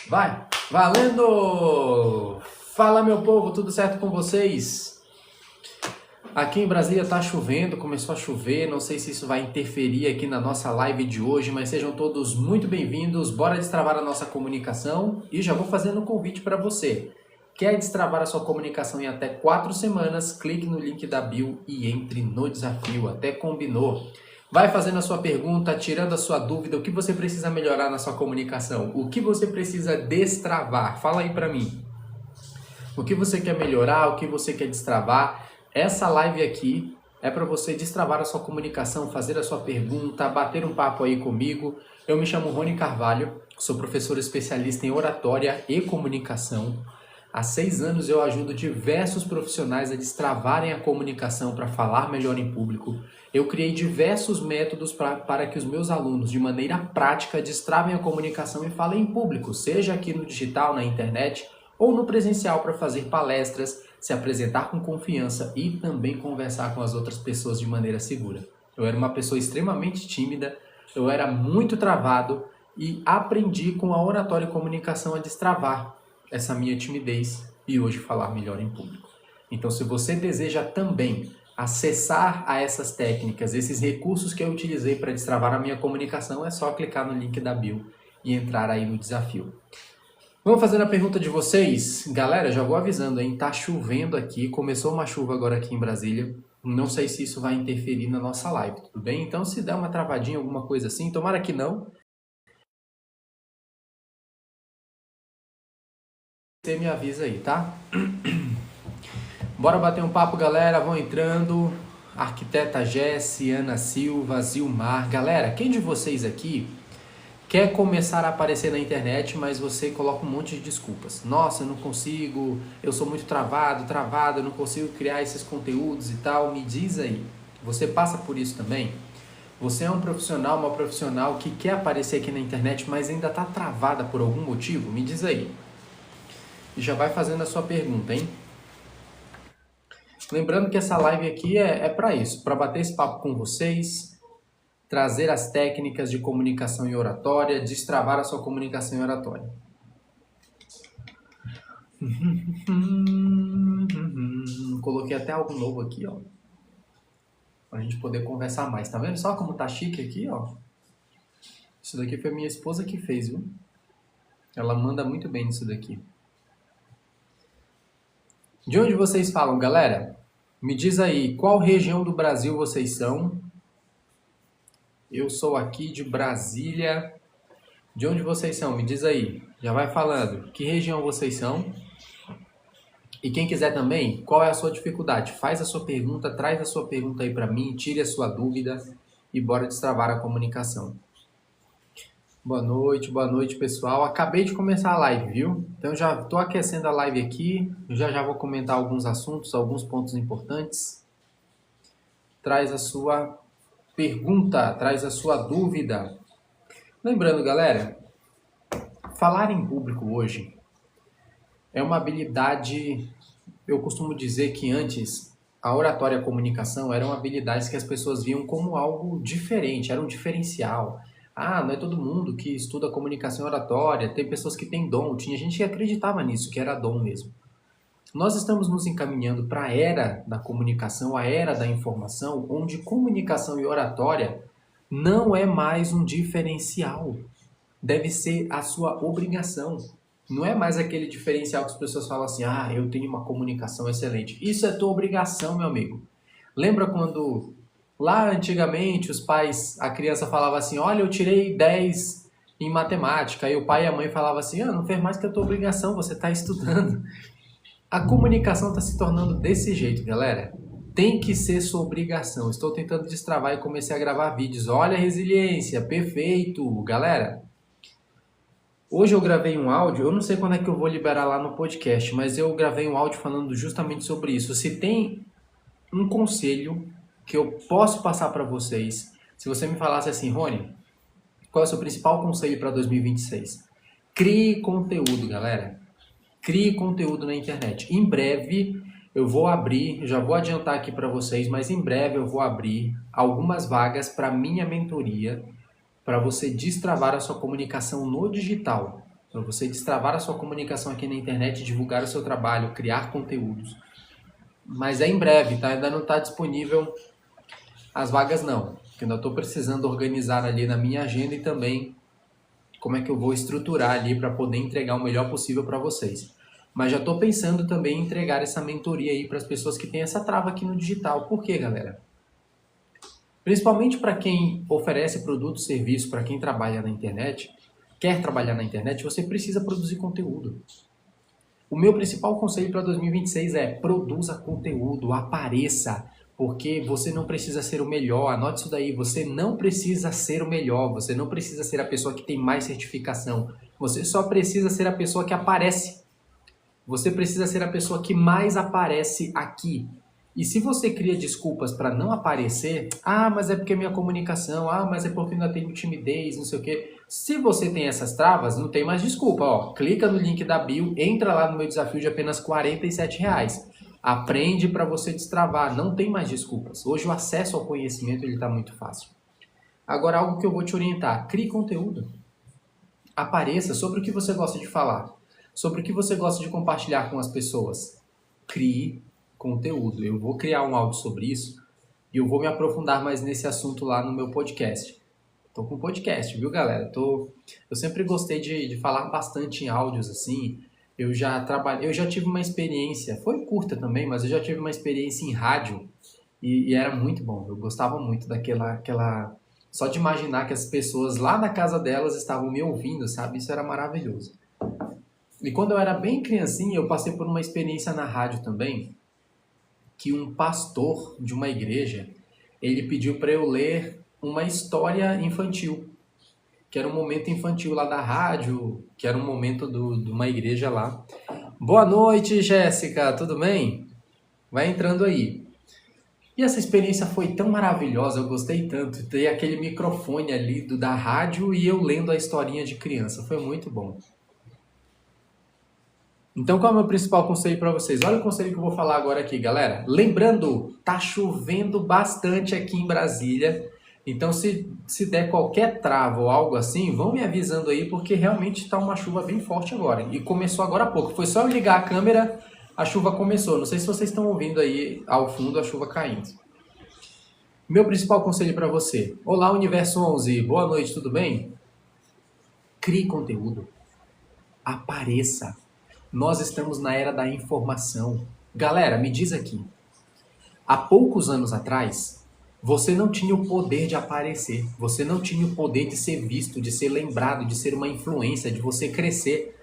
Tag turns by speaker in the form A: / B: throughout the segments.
A: Vai! Valendo! Fala, meu povo, tudo certo com vocês? Aqui em Brasília tá chovendo, começou a chover, não sei se isso vai interferir aqui na nossa live de hoje, mas sejam todos muito bem-vindos, bora destravar a nossa comunicação e já vou fazendo um convite para você. Quer destravar a sua comunicação em até 4 semanas? Clique no link da bio e entre no desafio, até combinou. Vai fazendo a sua pergunta, tirando a sua dúvida, o que você precisa melhorar na sua comunicação, o que você precisa destravar, fala aí para mim. O que você quer melhorar, o que você quer destravar. Essa live aqui é para você destravar a sua comunicação, fazer a sua pergunta, bater um papo aí comigo. Eu me chamo Rony Carvalho, sou professor especialista em oratória e comunicação. Há 6 anos eu ajudo diversos profissionais a destravarem a comunicação para falar melhor em público. Eu criei diversos métodos para que os meus alunos, de maneira prática, destravem a comunicação e falem em público, seja aqui no digital, na internet, ou no presencial para fazer palestras, se apresentar com confiança e também conversar com as outras pessoas de maneira segura. Eu era uma pessoa extremamente tímida, eu era muito travado e aprendi com a oratória e comunicação a destravar essa minha timidez e hoje falar melhor em público. Então, se você deseja também acessar a essas técnicas, esses recursos que eu utilizei para destravar a minha comunicação, é só clicar no link da bio e entrar aí no desafio. Vamos fazer a pergunta de vocês? Galera, já vou avisando, hein? Tá chovendo aqui, começou uma chuva agora aqui em Brasília. Não sei se isso vai interferir na nossa live, tudo bem? Então, se der uma travadinha, alguma coisa assim, tomara que não. Você me avisa aí, tá? Bora bater um papo, galera. Vão entrando. Arquiteta Jessi, Ana Silva, Zilmar. Galera, quem de vocês aqui quer começar a aparecer na internet, mas você coloca um monte de desculpas? Nossa, eu não consigo, eu sou muito travado, eu não consigo criar esses conteúdos e tal. Me diz aí, você passa por isso também? Você é um profissional, uma profissional que quer aparecer aqui na internet, mas ainda está travada por algum motivo? Me diz aí. E já vai fazendo a sua pergunta, hein? Lembrando que essa live aqui é para isso, para bater esse papo com vocês, trazer as técnicas de comunicação e oratória, destravar a sua comunicação e oratória. Coloquei até algo novo aqui, ó, pra gente poder conversar mais. Tá vendo só como tá chique aqui, ó? Isso daqui foi minha esposa que fez, viu? Ela manda muito bem nisso daqui. De onde vocês falam, galera? Me diz aí, qual região do Brasil vocês são? Eu sou aqui de Brasília. De onde vocês são? Me diz aí. Já vai falando. Que região vocês são? E quem quiser também, qual é a sua dificuldade? Faz a sua pergunta, traz a sua pergunta aí para mim, tire a sua dúvida e bora destravar a comunicação. Boa noite, pessoal. Acabei de começar a live, viu? Então já estou aquecendo a live aqui. Já vou comentar alguns assuntos, alguns pontos importantes. Traz a sua pergunta, traz a sua dúvida. Lembrando, galera, falar em público hoje é uma habilidade, eu costumo dizer que antes a oratória e a comunicação eram habilidades que as pessoas viam como algo diferente, era um diferencial. Ah, não é todo mundo que estuda comunicação e oratória, tem pessoas que têm dom, tinha gente que acreditava nisso, que era dom mesmo. Nós estamos nos encaminhando para a era da comunicação, a era da informação, onde comunicação e oratória não é mais um diferencial, deve ser a sua obrigação. Não é mais aquele diferencial que as pessoas falam assim, ah, eu tenho uma comunicação excelente. Isso é tua obrigação, meu amigo. Lembra quando lá antigamente os pais, a criança falava assim, olha, eu tirei 10 em matemática, e o pai e a mãe falavam assim, ah, não fez mais que a tua obrigação, você está estudando. A comunicação está se tornando desse jeito, galera. Tem que ser sua obrigação. Estou tentando destravar e comecei a gravar vídeos. Olha a resiliência, perfeito. Galera, hoje eu gravei um áudio, eu não sei quando é que eu vou liberar lá no podcast, mas eu gravei um áudio falando justamente sobre isso. Se tem um conselho que eu posso passar para vocês, se você me falasse assim, Rony, qual é o seu principal conselho para 2026? Crie conteúdo, galera. Crie conteúdo na internet. Em breve eu vou abrir, já vou adiantar aqui para vocês, mas em breve eu vou abrir algumas vagas para minha mentoria, para você destravar a sua comunicação no digital. para você destravar a sua comunicação aqui na internet, divulgar o seu trabalho, criar conteúdos. Mas é em breve, tá? Ainda não está disponível as vagas não, porque ainda estou precisando organizar ali na minha agenda e também como é que eu vou estruturar ali para poder entregar o melhor possível para vocês. Mas já estou pensando também em entregar essa mentoria aí para as pessoas que têm essa trava aqui no digital. Por quê, galera? Principalmente para quem oferece produto, serviço, para quem trabalha na internet, quer trabalhar na internet, você precisa produzir conteúdo. O meu principal conselho para 2026 é produza conteúdo, apareça, porque você não precisa ser o melhor, anote isso daí, você não precisa ser o melhor, você não precisa ser a pessoa que tem mais certificação, você só precisa ser a pessoa que aparece. Você precisa ser a pessoa que mais aparece aqui. E se você cria desculpas para não aparecer, mas é porque é minha comunicação, mas é porque eu ainda tenho timidez, não sei o quê. Se você tem essas travas, não tem mais desculpa. Ó, clica no link da bio, entra lá no meu desafio de apenas R$ 47. Aprende para você destravar, não tem mais desculpas. Hoje o acesso ao conhecimento está muito fácil. Agora, algo que eu vou te orientar, crie conteúdo. Apareça sobre o que você gosta de falar, sobre o que você gosta de compartilhar com as pessoas. Crie conteúdo. Eu vou criar um áudio sobre isso e eu vou me aprofundar mais nesse assunto lá no meu podcast. Tô com podcast, viu, galera? Eu sempre gostei de falar bastante em áudios, assim. Eu já tive uma experiência, foi curta também, mas eu já tive uma experiência em rádio e era muito bom. Eu gostava muito daquela... Só de imaginar que as pessoas lá na casa delas estavam me ouvindo, sabe? Isso era maravilhoso. E quando eu era bem criancinha, eu passei por uma experiência na rádio também, que um pastor de uma igreja, ele pediu para eu ler uma história infantil, que era um momento infantil lá da rádio, que era um momento de uma igreja lá. Boa noite, Jéssica, tudo bem? Vai entrando aí. E essa experiência foi tão maravilhosa, eu gostei tanto. Ter aquele microfone ali da rádio e eu lendo a historinha de criança, foi muito bom. Então, qual é o meu principal conselho para vocês? Olha o conselho que eu vou falar agora aqui, galera. Lembrando, tá chovendo bastante aqui em Brasília. Então, se der qualquer trava ou algo assim, vão me avisando aí, porque realmente tá uma chuva bem forte agora. E começou agora há pouco. Foi só eu ligar a câmera, a chuva começou. Não sei se vocês estão ouvindo aí ao fundo a chuva caindo. Meu principal conselho para você. Olá, Universo 11. Boa noite, tudo bem? Crie conteúdo. Apareça. Nós estamos na era da informação. Galera, me diz aqui. Há poucos anos atrás, você não tinha o poder de aparecer. Você não tinha o poder de ser visto, de ser lembrado, de ser uma influência, de você crescer.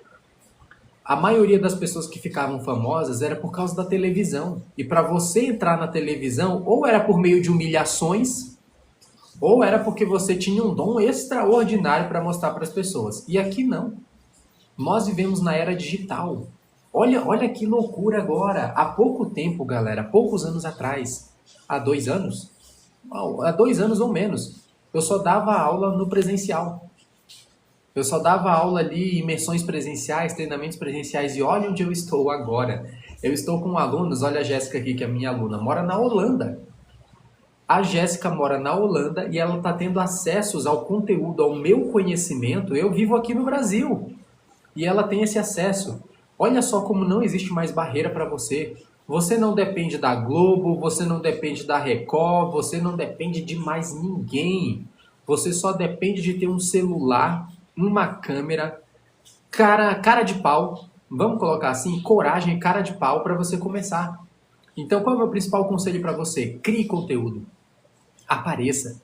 A: A maioria das pessoas que ficavam famosas era por causa da televisão. E para você entrar na televisão, ou era por meio de humilhações, ou era porque você tinha um dom extraordinário para mostrar para as pessoas. E aqui não. Nós vivemos na era digital. Olha que loucura agora. Há pouco tempo, galera, poucos anos atrás, há 2 anos, há 2 anos ou menos, eu só dava aula no presencial. Eu só dava aula ali, imersões presenciais, treinamentos presenciais, e olha onde eu estou agora. Eu estou com alunos, olha a Jéssica aqui, que é minha aluna, mora na Holanda. A Jéssica mora na Holanda e ela está tendo acessos ao conteúdo, ao meu conhecimento. Eu vivo aqui no Brasil e ela tem esse acesso. Olha só como não existe mais barreira para você. Você não depende da Globo, você não depende da Record, você não depende de mais ninguém. Você só depende de ter um celular, uma câmera, cara de pau, vamos colocar assim, coragem, cara de pau para você começar. Então, qual é o meu principal conselho para você? Crie conteúdo, apareça,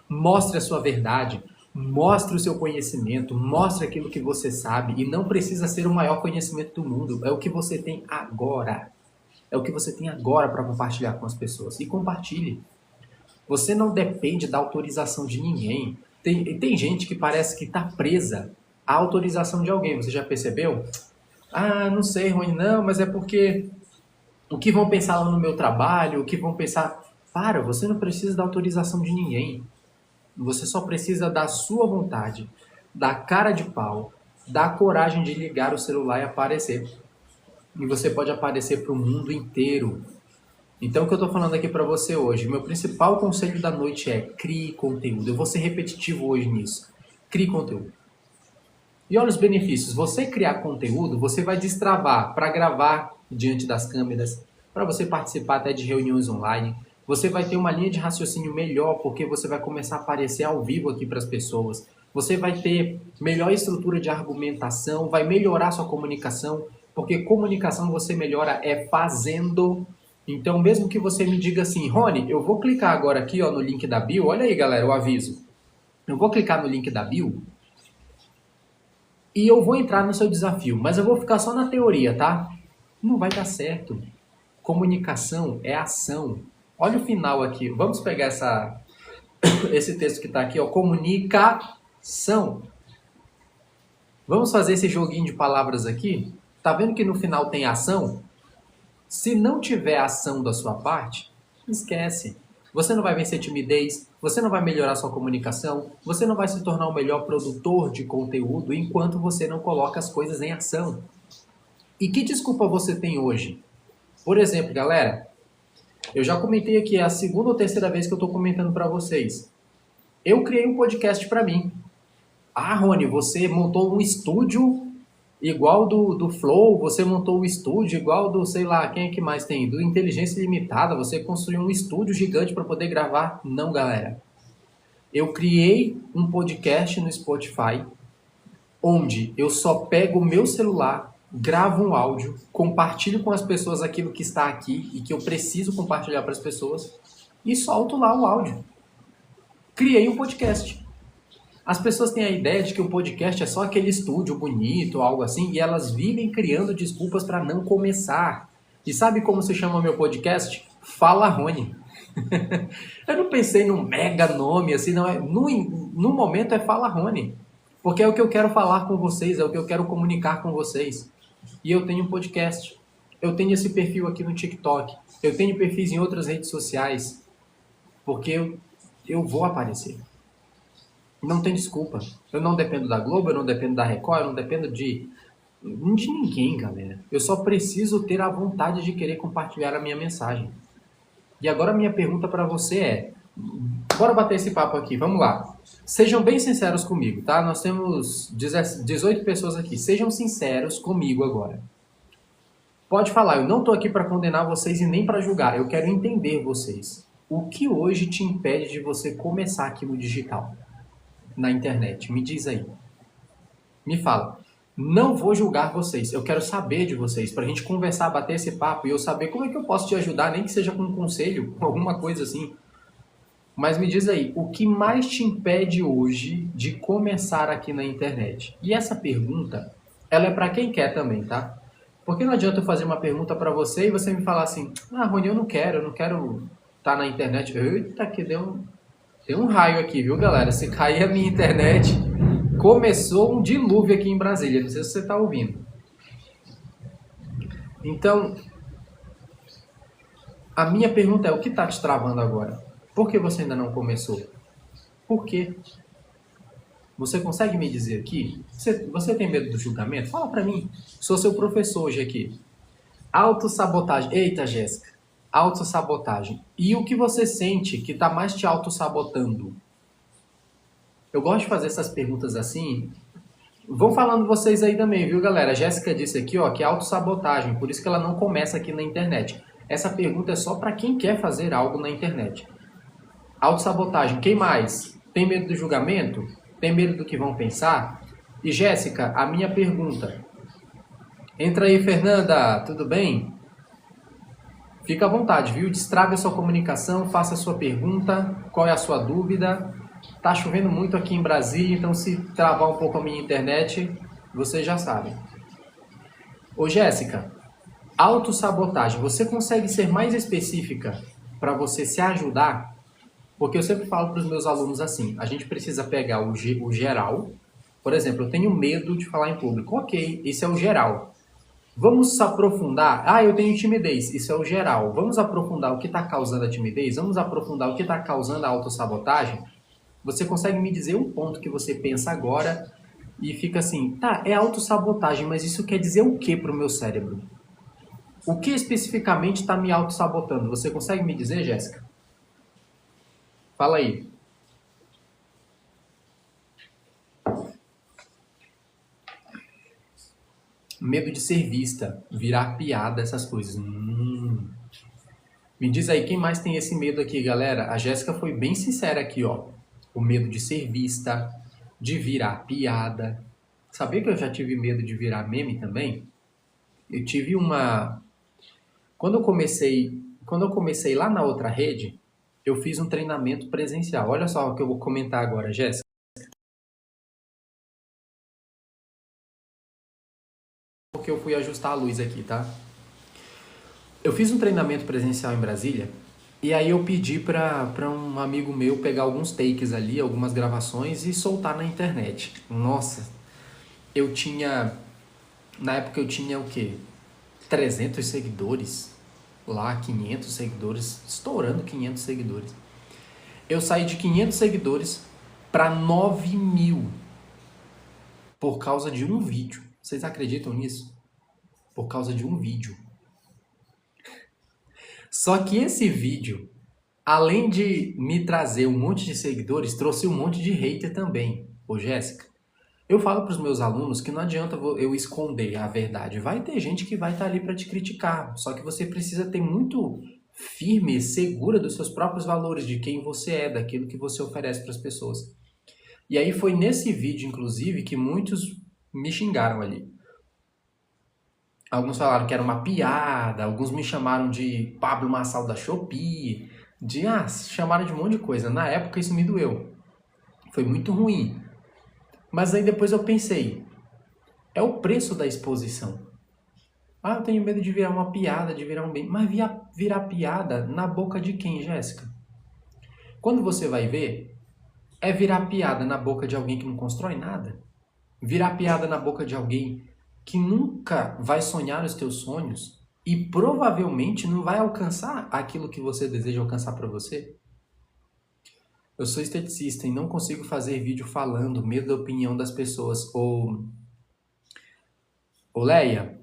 A: mostre a sua verdade, mostre o seu conhecimento, mostre aquilo que você sabe e não precisa ser o maior conhecimento do mundo, é o que você tem agora. É o que você tem agora para compartilhar com as pessoas e compartilhe. Você não depende da autorização de ninguém. Tem gente que parece que está presa à autorização de alguém. Você já percebeu? Não sei, Rony, não, mas é porque o que vão pensar lá no meu trabalho, o que vão pensar... você não precisa da autorização de ninguém. Você só precisa da sua vontade, da cara de pau, da coragem de ligar o celular e aparecer. E você pode aparecer para o mundo inteiro. Então, o que eu estou falando aqui para você hoje, meu principal conselho da noite é crie conteúdo. Eu vou ser repetitivo hoje nisso. Crie conteúdo. E olha os benefícios. Você criar conteúdo, você vai destravar para gravar diante das câmeras, para você participar até de reuniões online. Você vai ter uma linha de raciocínio melhor, porque você vai começar a aparecer ao vivo aqui para as pessoas. Você vai ter melhor estrutura de argumentação, vai melhorar sua comunicação, porque comunicação você melhora fazendo. Então, mesmo que você me diga assim, Rony, eu vou clicar agora aqui ó, no link da bio, olha aí galera, o aviso. Eu vou clicar no link da bio e eu vou entrar no seu desafio, mas eu vou ficar só na teoria, tá? Não vai dar certo. Comunicação é ação. Olha o final aqui. Vamos pegar esse texto que está aqui, ó. Comunicação. Vamos fazer esse joguinho de palavras aqui? Tá vendo que no final tem ação? Se não tiver ação da sua parte, esquece. Você não vai vencer timidez, você não vai melhorar sua comunicação, você não vai se tornar o melhor produtor de conteúdo enquanto você não coloca as coisas em ação. E que desculpa você tem hoje? Por exemplo, galera, eu já comentei aqui, é a segunda ou terceira vez que eu estou comentando para vocês. Eu criei um podcast para mim. Ah, Rony, você montou um estúdio igual do Flow, você montou um estúdio igual do, sei lá, quem é que mais tem? Do Inteligência Limitada, você construiu um estúdio gigante para poder gravar. Não, galera. Eu criei um podcast no Spotify, onde eu só pego o meu celular, gravo um áudio, compartilho com as pessoas aquilo que está aqui e que eu preciso compartilhar para as pessoas e solto lá o áudio. Criei um podcast. As pessoas têm a ideia de que o podcast é só aquele estúdio bonito, algo assim, e elas vivem criando desculpas para não começar. E sabe como se chama meu podcast? Fala Rony. Eu não pensei num mega nome, assim, não é. No momento é Fala Rony. Porque é o que eu quero falar com vocês, é o que eu quero comunicar com vocês. E eu tenho um podcast. Eu tenho esse perfil aqui no TikTok. Eu tenho perfis em outras redes sociais. Porque eu vou aparecer. Não tem desculpa. Eu não dependo da Globo, eu não dependo da Record, eu não dependo de ninguém, galera. Eu só preciso ter a vontade de querer compartilhar a minha mensagem. E agora a minha pergunta para você é... Bora bater esse papo aqui, vamos lá. Sejam bem sinceros comigo, tá? Nós temos 18 pessoas aqui. Sejam sinceros comigo agora. Pode falar, eu não estou aqui para condenar vocês e nem para julgar. Eu quero entender vocês. O que hoje te impede de você começar aqui no digital? Na internet, me diz aí. Me fala. Não vou julgar vocês, eu quero saber de vocês, pra gente conversar, bater esse papo e eu saber como é que eu posso te ajudar, nem que seja com um conselho, alguma coisa assim. Mas me diz aí, o que mais te impede hoje de começar aqui na internet? E essa pergunta, ela é pra quem quer também, tá? Porque não adianta eu fazer uma pergunta pra você e você me falar assim, ah, Rony, eu não quero estar na internet. Eita, que deu um raio aqui, viu, galera? Se cair a minha internet, começou um dilúvio aqui em Brasília. Não sei se você está ouvindo. Então, a minha pergunta é, o que está te travando agora? Por que você ainda não começou? Por quê? Você consegue me dizer aqui? Você tem medo do julgamento? Fala para mim. Sou seu professor hoje aqui. Autossabotagem. Eita, Jéssica. Autossabotagem. E o que você sente que está mais te autossabotando? Eu gosto de fazer essas perguntas assim. Vão falando vocês aí também, viu, galera? A Jéssica disse aqui, ó, que é autossabotagem, por isso que ela não começa aqui na internet. Essa pergunta é só para quem quer fazer algo na internet. Autossabotagem. Quem mais? Tem medo do julgamento? Tem medo do que vão pensar? E Jéssica, a minha pergunta. Entra aí, Fernanda, tudo bem? Fica à vontade, viu? Destrave a sua comunicação, faça a sua pergunta, qual é a sua dúvida. Tá chovendo muito aqui em Brasília, então se travar um pouco a minha internet, vocês já sabem. Ô Jéssica, autossabotagem, você consegue ser mais específica para você se ajudar? Porque eu sempre falo para os meus alunos assim, a gente precisa pegar o geral. Por exemplo, eu tenho medo de falar em público. Ok, esse é o geral. Vamos aprofundar. Ah, eu tenho timidez. Isso é o geral. Vamos aprofundar o que está causando a timidez? Vamos aprofundar o que está causando a autossabotagem? Você consegue me dizer um ponto que você pensa agora e fica assim, tá, é autossabotagem, mas isso quer dizer o que para o meu cérebro? O que especificamente está me autossabotando? Você consegue me dizer, Jéssica? Fala aí. Medo de ser vista, virar piada, essas coisas. Me diz aí, quem mais tem esse medo aqui, galera? A Jéssica foi bem sincera aqui, ó. O medo de ser vista, de virar piada. Sabia que eu já tive medo de virar meme também? Eu tive uma... Quando eu comecei lá na outra rede, eu fiz um treinamento presencial. Olha só o que eu vou comentar agora, Jéssica. Porque eu fui ajustar a luz aqui, tá? Eu fiz um treinamento presencial em Brasília e aí eu pedi para um amigo meu pegar alguns takes ali, algumas gravações e soltar na internet. Nossa, eu tinha... Na época eu tinha o quê? 300 seguidores. Lá, 500 seguidores. Estourando 500 seguidores. Eu saí de 500 seguidores para 9.000 por causa de um vídeo. Vocês acreditam nisso? Por causa de um vídeo. Só que esse vídeo, além de me trazer um monte de seguidores, trouxe um monte de hater também. Ô Jéssica, eu falo para os meus alunos que não adianta eu esconder a verdade. Vai ter gente que vai estar ali para te criticar. Só que você precisa ter muito firme e segura dos seus próprios valores, de quem você é, daquilo que você oferece para as pessoas. E aí foi nesse vídeo, inclusive, que muitos me xingaram ali. Alguns falaram que era uma piada, alguns me chamaram de Pablo Marçal da Shopee, chamaram de um monte de coisa. Na época isso me doeu. Foi muito ruim. Mas aí depois eu pensei, é o preço da exposição. Ah, eu tenho medo de virar uma piada, de virar um bem. Mas virar piada na boca de quem, Jéssica? Quando você vai ver, é virar piada na boca de alguém que não constrói nada. Virar piada na boca de alguém que nunca vai sonhar os teus sonhos e provavelmente não vai alcançar aquilo que você deseja alcançar para você. Eu sou esteticista e não consigo fazer vídeo falando, medo da opinião das pessoas. Ô Leia,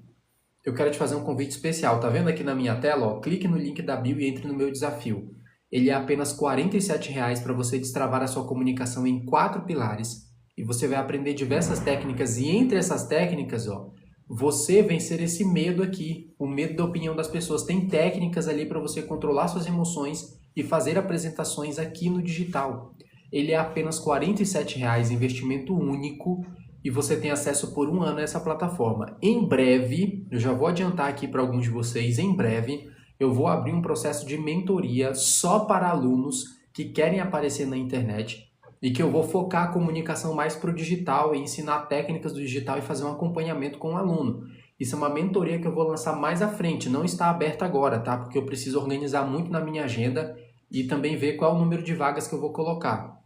A: eu quero te fazer um convite especial. Tá vendo aqui na minha tela? Ó, clique no link da bio e entre no meu desafio. Ele é apenas R$ 47,00 para você destravar a sua comunicação em 4 pilares. E você vai aprender diversas técnicas. E entre essas técnicas, ó, você vencer esse medo aqui, o medo da opinião das pessoas. Tem técnicas ali para você controlar suas emoções e fazer apresentações aqui no digital. Ele é apenas R$ 47,00, investimento único, e você tem acesso por 1 ano a essa plataforma. Em breve, eu já vou adiantar aqui para alguns de vocês, em breve eu vou abrir um processo de mentoria só para alunos que querem aparecer na internet e que eu vou focar a comunicação mais para o digital e ensinar técnicas do digital e fazer um acompanhamento com o aluno. Isso é uma mentoria que eu vou lançar mais à frente, não está aberta agora, tá? Porque eu preciso organizar muito na minha agenda e também ver qual é o número de vagas que eu vou colocar.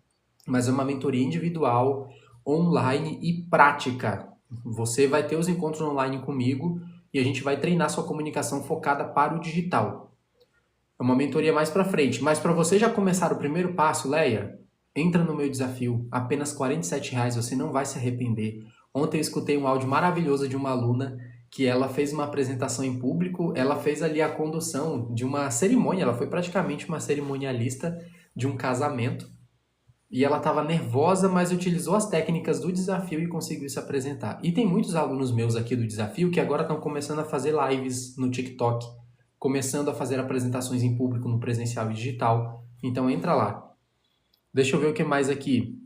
A: Mas é uma mentoria individual, online e prática. Você vai ter os encontros online comigo e a gente vai treinar sua comunicação focada para o digital. É uma mentoria mais para frente, mas para você já começar o primeiro passo, Leia, entra no meu desafio, apenas R$ 47,00, você não vai se arrepender. Ontem eu escutei um áudio maravilhoso de uma aluna que ela fez uma apresentação em público, ela fez ali a condução de uma cerimônia, ela foi praticamente uma cerimonialista de um casamento. E ela estava nervosa, mas utilizou as técnicas do desafio e conseguiu se apresentar. E tem muitos alunos meus aqui do desafio que agora estão começando a fazer lives no TikTok, começando a fazer apresentações em público no presencial e digital. Então entra lá. Deixa eu ver o que mais aqui.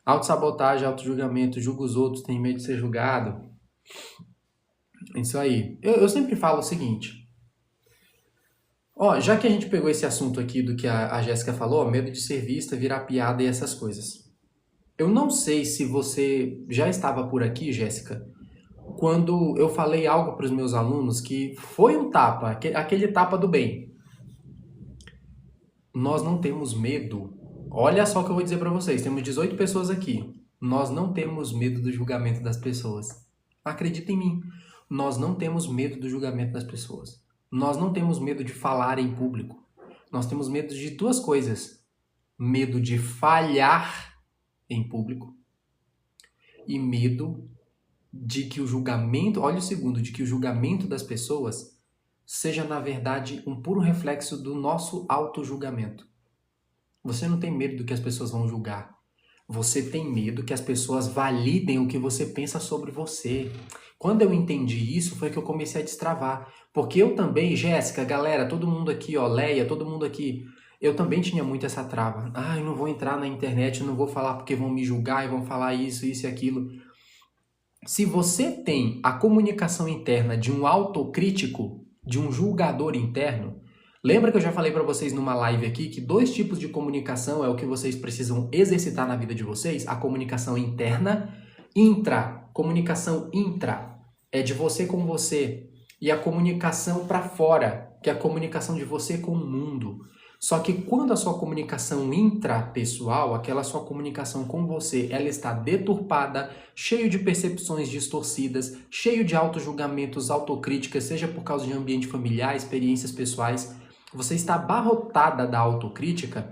A: Autossabotagem, autojulgamento, julga os outros, tem medo de ser julgado. Isso aí. Eu sempre falo o seguinte. Ó, já que a gente pegou esse assunto aqui do que a Jéssica falou, medo de ser vista, virar piada e essas coisas. Eu não sei se você já estava por aqui, Jéssica, quando eu falei algo para os meus alunos que foi um tapa, aquele tapa do bem. Nós não temos medo. Olha só o que eu vou dizer para vocês. Temos 18 pessoas aqui. Nós não temos medo do julgamento das pessoas. Acredita em mim. Nós não temos medo do julgamento das pessoas. Nós não temos medo de falar em público. Nós temos medo de 2 coisas. Medo de falhar em público e medo de que o julgamento, olha o segundo, de que o julgamento das pessoas seja, na verdade, um puro reflexo do nosso auto-julgamento. Você não tem medo do que as pessoas vão julgar. Você tem medo que as pessoas validem o que você pensa sobre você. Quando eu entendi isso, foi que eu comecei a destravar. Porque eu também, Jéssica, galera, todo mundo aqui, ó, Leia, todo mundo aqui, eu também tinha muito essa trava. Ah, eu não vou entrar na internet, eu não vou falar porque vão me julgar e vão falar isso, isso e aquilo. Se você tem a comunicação interna de um autocrítico, de um julgador interno, lembra que eu já falei para vocês numa live aqui que 2 tipos de comunicação é o que vocês precisam exercitar na vida de vocês? A comunicação interna, comunicação intra é de você com você, e a comunicação para fora, que é a comunicação de você com o mundo. Só que quando a sua comunicação intrapessoal, aquela sua comunicação com você, ela está deturpada, cheio de percepções distorcidas, cheio de autojulgamentos, autocríticas, seja por causa de ambiente familiar, experiências pessoais, você está abarrotada da autocrítica,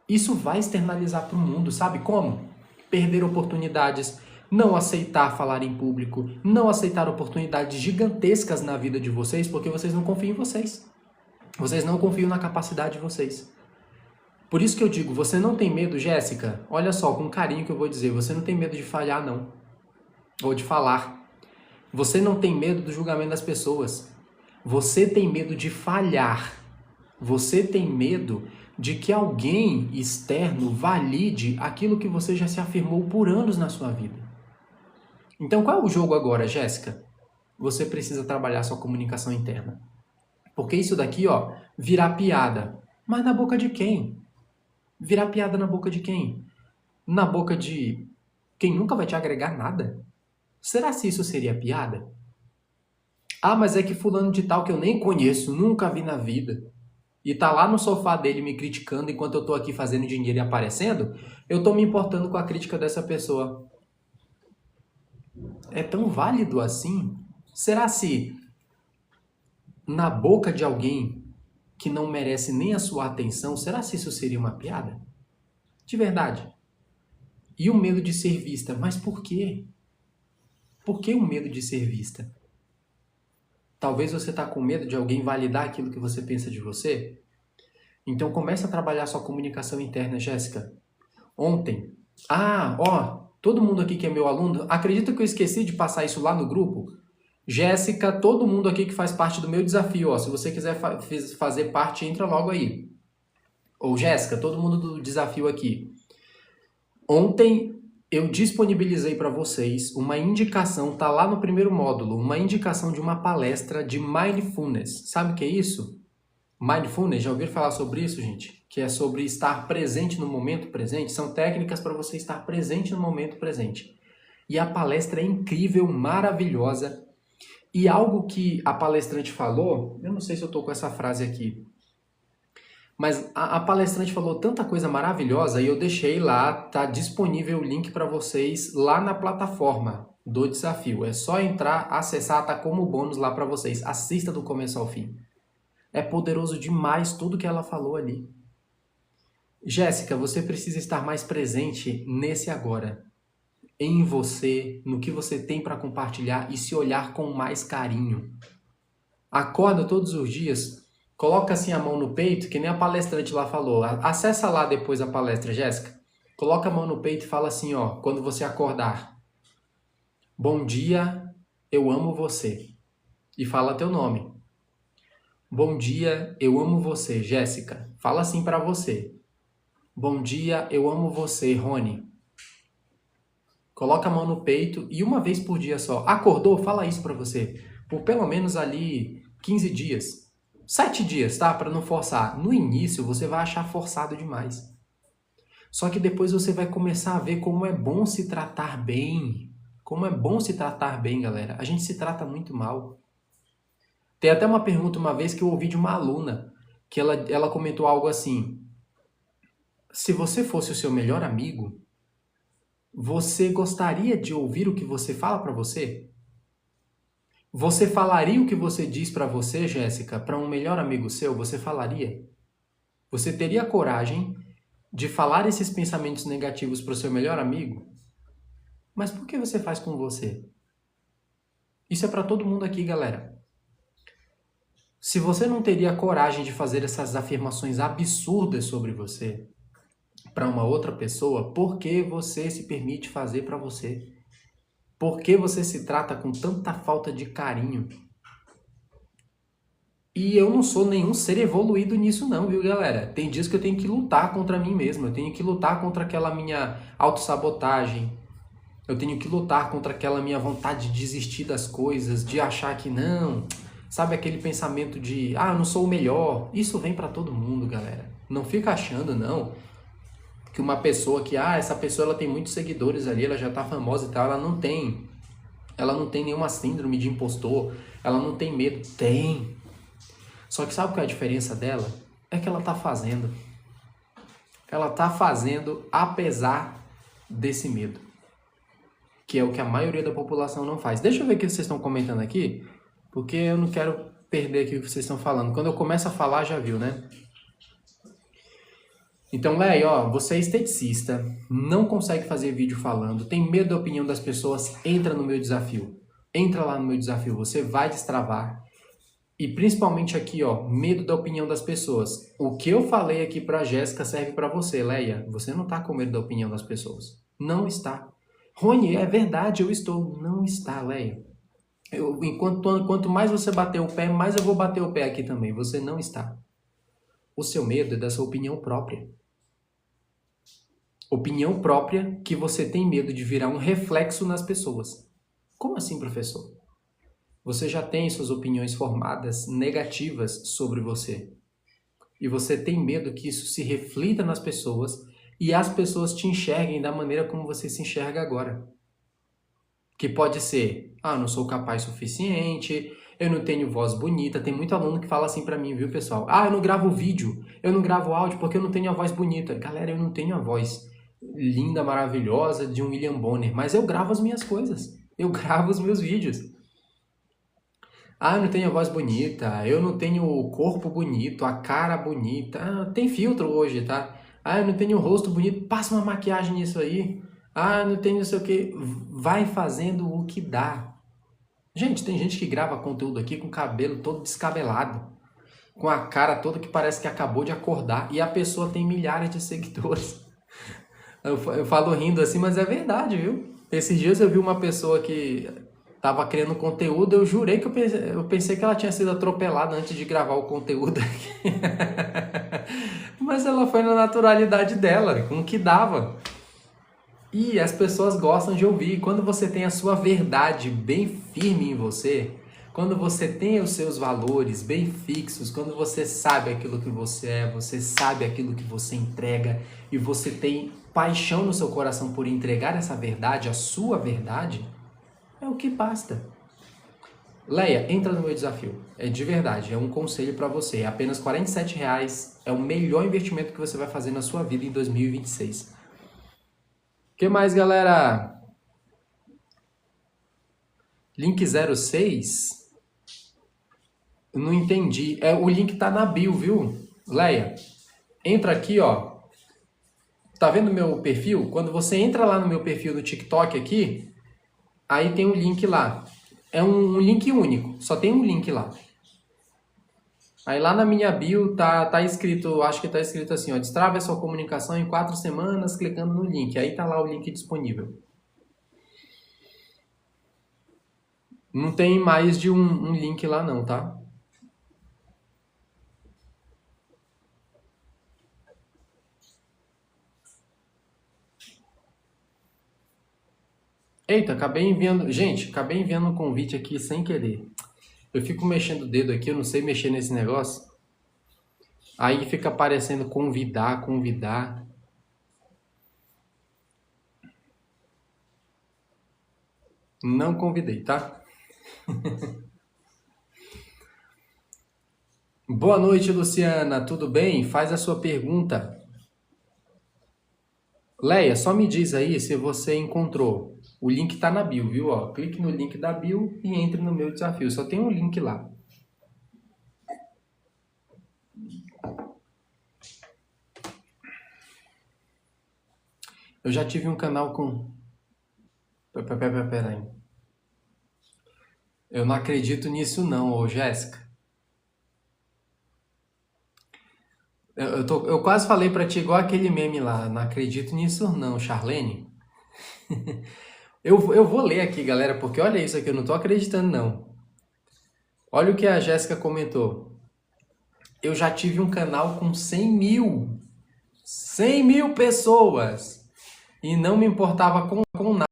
A: isso vai externalizar para o mundo, sabe como? Perder oportunidades, não aceitar falar em público, não aceitar oportunidades gigantescas na vida de vocês, porque vocês não confiam em vocês. Vocês não confiam na capacidade de vocês. Por isso que eu digo, você não tem medo, Jéssica? Olha só, com carinho que eu vou dizer, você não tem medo de falhar, não. Ou de falar. Você não tem medo do julgamento das pessoas. Você tem medo de falhar. Você tem medo de que alguém externo valide aquilo que você já se afirmou por anos na sua vida. Então, qual é o jogo agora, Jéssica? Você precisa trabalhar sua comunicação interna. Porque isso daqui, ó, virar piada. Mas na boca de quem? Virar piada na boca de quem? Na boca de quem nunca vai te agregar nada? Será se isso seria piada? Ah, mas é que fulano de tal que eu nem conheço, nunca vi na vida, e tá lá no sofá dele me criticando enquanto eu tô aqui fazendo dinheiro e aparecendo, eu tô me importando com a crítica dessa pessoa. É tão válido assim? Será se na boca de alguém que não merece nem a sua atenção, será se isso seria uma piada? De verdade. E o medo de ser vista? Mas por quê? Por que o medo de ser vista? Talvez você está com medo de alguém validar aquilo que você pensa de você? Então comece a trabalhar sua comunicação interna, Jéssica. Ontem, todo mundo aqui que é meu aluno, acredita que eu esqueci de passar isso lá no grupo? Jéssica, todo mundo aqui que faz parte do meu desafio, ó, se você quiser fazer parte, entra logo aí. Ou Jéssica, todo mundo do desafio aqui. Ontem eu disponibilizei para vocês uma indicação, tá lá no primeiro módulo, uma indicação de uma palestra de Mindfulness. Sabe o que é isso? Mindfulness, já ouviram falar sobre isso, gente? Que é sobre estar presente no momento presente. São técnicas para você estar presente no momento presente. E a palestra é incrível, maravilhosa. E algo que a palestrante falou, eu não sei se eu estou com essa frase aqui, mas a palestrante falou tanta coisa maravilhosa e eu deixei lá, tá disponível o link para vocês lá na plataforma do desafio. É só entrar, acessar, tá como bônus lá para vocês. Assista do começo ao fim. É poderoso demais tudo que ela falou ali. Jéssica, você precisa estar mais presente nesse agora. Em você, no que você tem para compartilhar e se olhar com mais carinho. Acorda todos os dias, coloca assim a mão no peito, que nem a palestrante lá falou. Acessa lá depois a palestra, Jéssica. Coloca a mão no peito e fala assim, ó, quando você acordar. Bom dia, eu amo você. E fala teu nome. Bom dia, eu amo você, Jéssica. Fala assim para você. Bom dia, eu amo você, Rony. Coloca a mão no peito e uma vez por dia só. Acordou? Fala isso para você. Por pelo menos ali 15 dias. 7 dias, tá? Para não forçar. No início você vai achar forçado demais. Só que depois você vai começar a ver como é bom se tratar bem. Como é bom se tratar bem, galera. A gente se trata muito mal. Tem até uma pergunta uma vez que eu ouvi de uma aluna, que ela comentou algo assim. Se você fosse o seu melhor amigo, você gostaria de ouvir o que você fala para você? Você falaria o que você diz para você, Jéssica, para um melhor amigo seu? Você falaria? Você teria coragem de falar esses pensamentos negativos para o seu melhor amigo? Mas por que você faz com você? Isso é para todo mundo aqui, galera. Se você não teria coragem de fazer essas afirmações absurdas sobre você, para uma outra pessoa, por que você se permite fazer para você? Por que você se trata com tanta falta de carinho? E eu não sou nenhum ser evoluído nisso não, viu, galera? Tem dias que eu tenho que lutar contra mim mesmo, eu tenho que lutar contra aquela minha autossabotagem, eu tenho que lutar contra aquela minha vontade de desistir das coisas, de achar que não, sabe aquele pensamento de, eu não sou o melhor. Isso vem pra todo mundo, galera. Não fica achando, não, que uma pessoa que, essa pessoa ela tem muitos seguidores ali, ela já tá famosa e tal, ela não tem. Ela não tem nenhuma síndrome de impostor, ela não tem medo. Tem. Só que sabe qual é a diferença dela? É que ela tá fazendo. Ela tá fazendo apesar desse medo. Que é o que a maioria da população não faz. Deixa eu ver o que vocês estão comentando aqui, porque eu não quero perder aqui o que vocês estão falando. Quando eu começo a falar, já viu, né? Então, Leia, você é esteticista, não consegue fazer vídeo falando, tem medo da opinião das pessoas, entra no meu desafio. Entra lá no meu desafio, você vai destravar. E principalmente aqui, medo da opinião das pessoas. O que eu falei aqui pra Jéssica serve pra você, Leia. Você não tá com medo da opinião das pessoas. Não está. Rony, é verdade, eu estou. Não está, Leia. Quanto mais você bater o pé, mais eu vou bater o pé aqui também. Você não está. O seu medo é da sua opinião própria. Opinião própria que você tem medo de virar um reflexo nas pessoas. Como assim, professor? Você já tem suas opiniões formadas negativas sobre você. E você tem medo que isso se reflita nas pessoas e as pessoas te enxerguem da maneira como você se enxerga agora. Que pode ser, eu não sou capaz o suficiente, eu não tenho voz bonita. Tem muito aluno que fala assim pra mim, viu, pessoal? Eu não gravo vídeo, eu não gravo áudio porque eu não tenho a voz bonita. Galera, eu não tenho a voz linda, maravilhosa de um William Bonner, mas eu gravo as minhas coisas. Eu gravo os meus vídeos. Eu não tenho a voz bonita, eu não tenho o corpo bonito, a cara bonita. Tem filtro hoje, tá? Eu não tenho o rosto bonito, passa uma maquiagem nisso aí. Não tenho não sei o que. Vai fazendo o que dá. Gente, tem gente que grava conteúdo aqui com o cabelo todo descabelado, com a cara toda que parece que acabou de acordar, e a pessoa tem milhares de seguidores. Eu falo rindo assim, mas é verdade, viu? Esses dias eu vi uma pessoa que tava criando conteúdo, eu jurei que eu pensei que ela tinha sido atropelada antes de gravar o conteúdo aqui. Mas ela foi na naturalidade dela, com o que dava. E as pessoas gostam de ouvir. Quando você tem a sua verdade bem firme em você, quando você tem os seus valores bem fixos, quando você sabe aquilo que você é, você sabe aquilo que você entrega e você tem paixão no seu coração por entregar essa verdade, a sua verdade, é o que basta. Leia, entra no meu desafio. É de verdade, é um conselho para você. É apenas R$ 47,00. É o melhor investimento que você vai fazer na sua vida em 2026. O que mais, galera? Link 06? Eu não entendi. O link tá na bio, viu? Leia, entra aqui, ó. Tá vendo meu perfil? Quando você entra lá no meu perfil do TikTok aqui, aí tem um link lá. É um link único, só tem um link lá. Aí lá na minha bio tá escrito, acho que tá escrito assim, ó, destrave a sua comunicação em 4 semanas clicando no link. Aí tá lá o link disponível. Não tem mais de um link lá não, tá? Eita, acabei enviando... Gente, acabei enviando um convite aqui sem querer. Eu fico mexendo o dedo aqui, eu não sei mexer nesse negócio. Aí fica aparecendo convidar, convidar. Não convidei, tá? Boa noite, Luciana. Tudo bem? Faz a sua pergunta. Leia, só me diz aí se você encontrou. O link tá na bio, viu? Ó, clique no link da bio e entre no meu desafio. Só tem um link lá. Eu já tive um canal com... Peraí. Eu não acredito nisso não, ô Jéssica. Eu quase falei pra ti igual aquele meme lá. Não acredito nisso não, Charlene. Eu vou ler aqui, galera, porque olha isso aqui, eu não tô acreditando não. Olha o que a Jéssica comentou. Eu já tive um canal com 100 mil pessoas e não me importava com nada.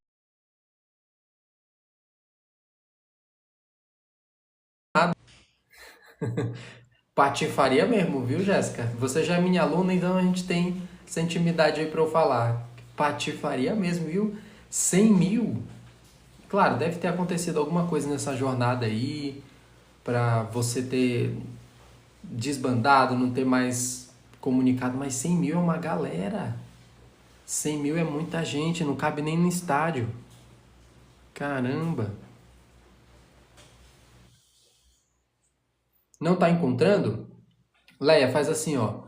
A: Patifaria mesmo, viu, Jéssica? Você já é minha aluna, então a gente tem essa intimidade aí pra eu falar. Patifaria mesmo, viu? 100 mil? Claro, deve ter acontecido alguma coisa nessa jornada aí pra você ter desbandado, não ter mais comunicado, mas 100 mil é uma galera. 100 mil é muita gente, não cabe nem no estádio. Caramba. Não tá encontrando? Leia, faz assim, ó.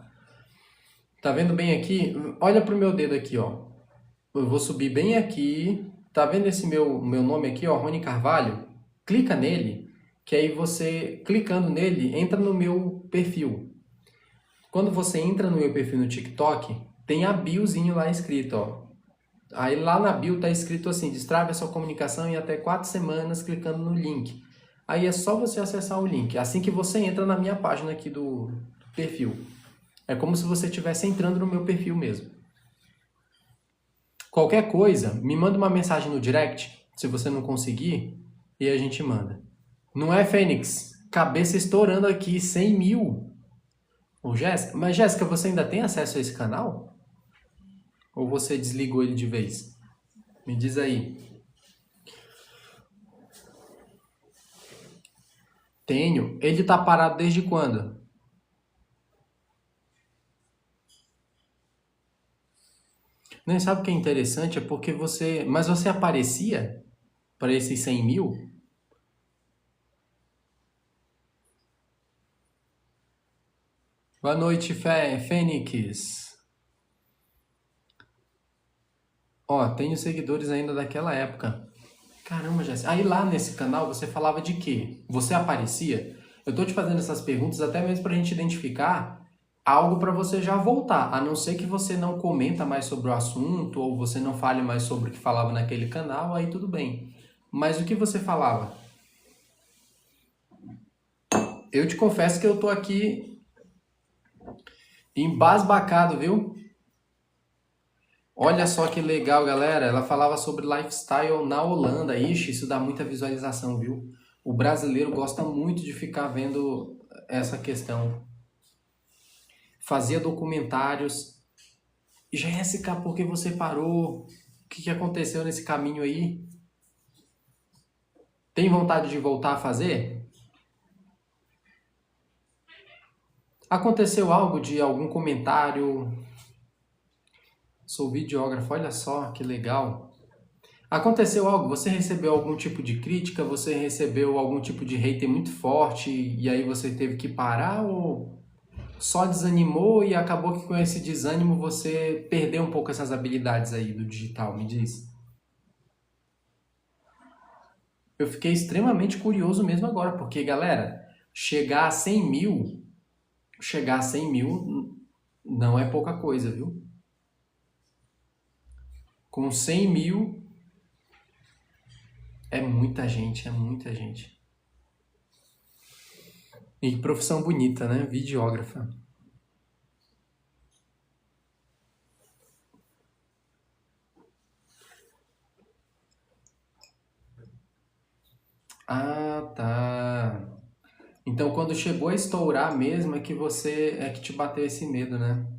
A: Tá vendo bem aqui? Olha pro meu dedo aqui, ó. Eu vou subir bem aqui. Tá vendo esse meu nome aqui, ó, Rony Carvalho? Clica nele, que aí você, clicando nele, entra no meu perfil. Quando você entra no meu perfil no TikTok, tem a biozinho lá escrito, ó. Aí lá na bio tá escrito assim, destrave a sua comunicação em até 4 semanas clicando no link. Aí é só você acessar o link. Assim que você entra na minha página aqui do perfil. É como se você estivesse entrando no meu perfil mesmo. Qualquer coisa, me manda uma mensagem no direct, se você não conseguir, e a gente manda. Não é, Fênix? Cabeça estourando aqui, 100 mil. Ô, Jéssica, mas Jéssica, você ainda tem acesso a esse canal? Ou você desligou ele de vez? Me diz aí. Tenho. Ele tá parado desde quando? Não, sabe o que é interessante? É porque você... Mas você aparecia para esses 100 mil? Boa noite, Fênix. Ó, tenho seguidores ainda daquela época. Caramba, Jéssica. Aí lá nesse canal você falava de quê? Você aparecia? Eu tô te fazendo essas perguntas até mesmo pra gente identificar algo para você já voltar. A não ser que você não comenta mais sobre o assunto ou você não fale mais sobre o que falava naquele canal, aí tudo bem. Mas o que você falava? Eu te confesso que eu tô aqui embasbacado, viu? Olha só que legal, galera. Ela falava sobre lifestyle na Holanda. Ixi, isso dá muita visualização, viu? O brasileiro gosta muito de ficar vendo essa questão. Fazia documentários. Jéssica, por que você parou? O que aconteceu nesse caminho aí? Tem vontade de voltar a fazer? Aconteceu algo de algum comentário? Sou videógrafo, olha só que legal. Aconteceu algo? Você recebeu algum tipo de crítica? Você recebeu algum tipo de hater muito forte e aí você teve que parar ou só desanimou e acabou que com esse desânimo você perdeu um pouco essas habilidades aí do digital? Me diz. Eu fiquei extremamente curioso mesmo agora, porque galera, chegar a 100 mil, chegar a 100 mil não é pouca coisa, viu? Com 100 mil é muita gente, é muita gente. E que profissão bonita, né? Videógrafa. Ah, tá. Então quando chegou a estourar mesmo é que você é que te bateu esse medo, né?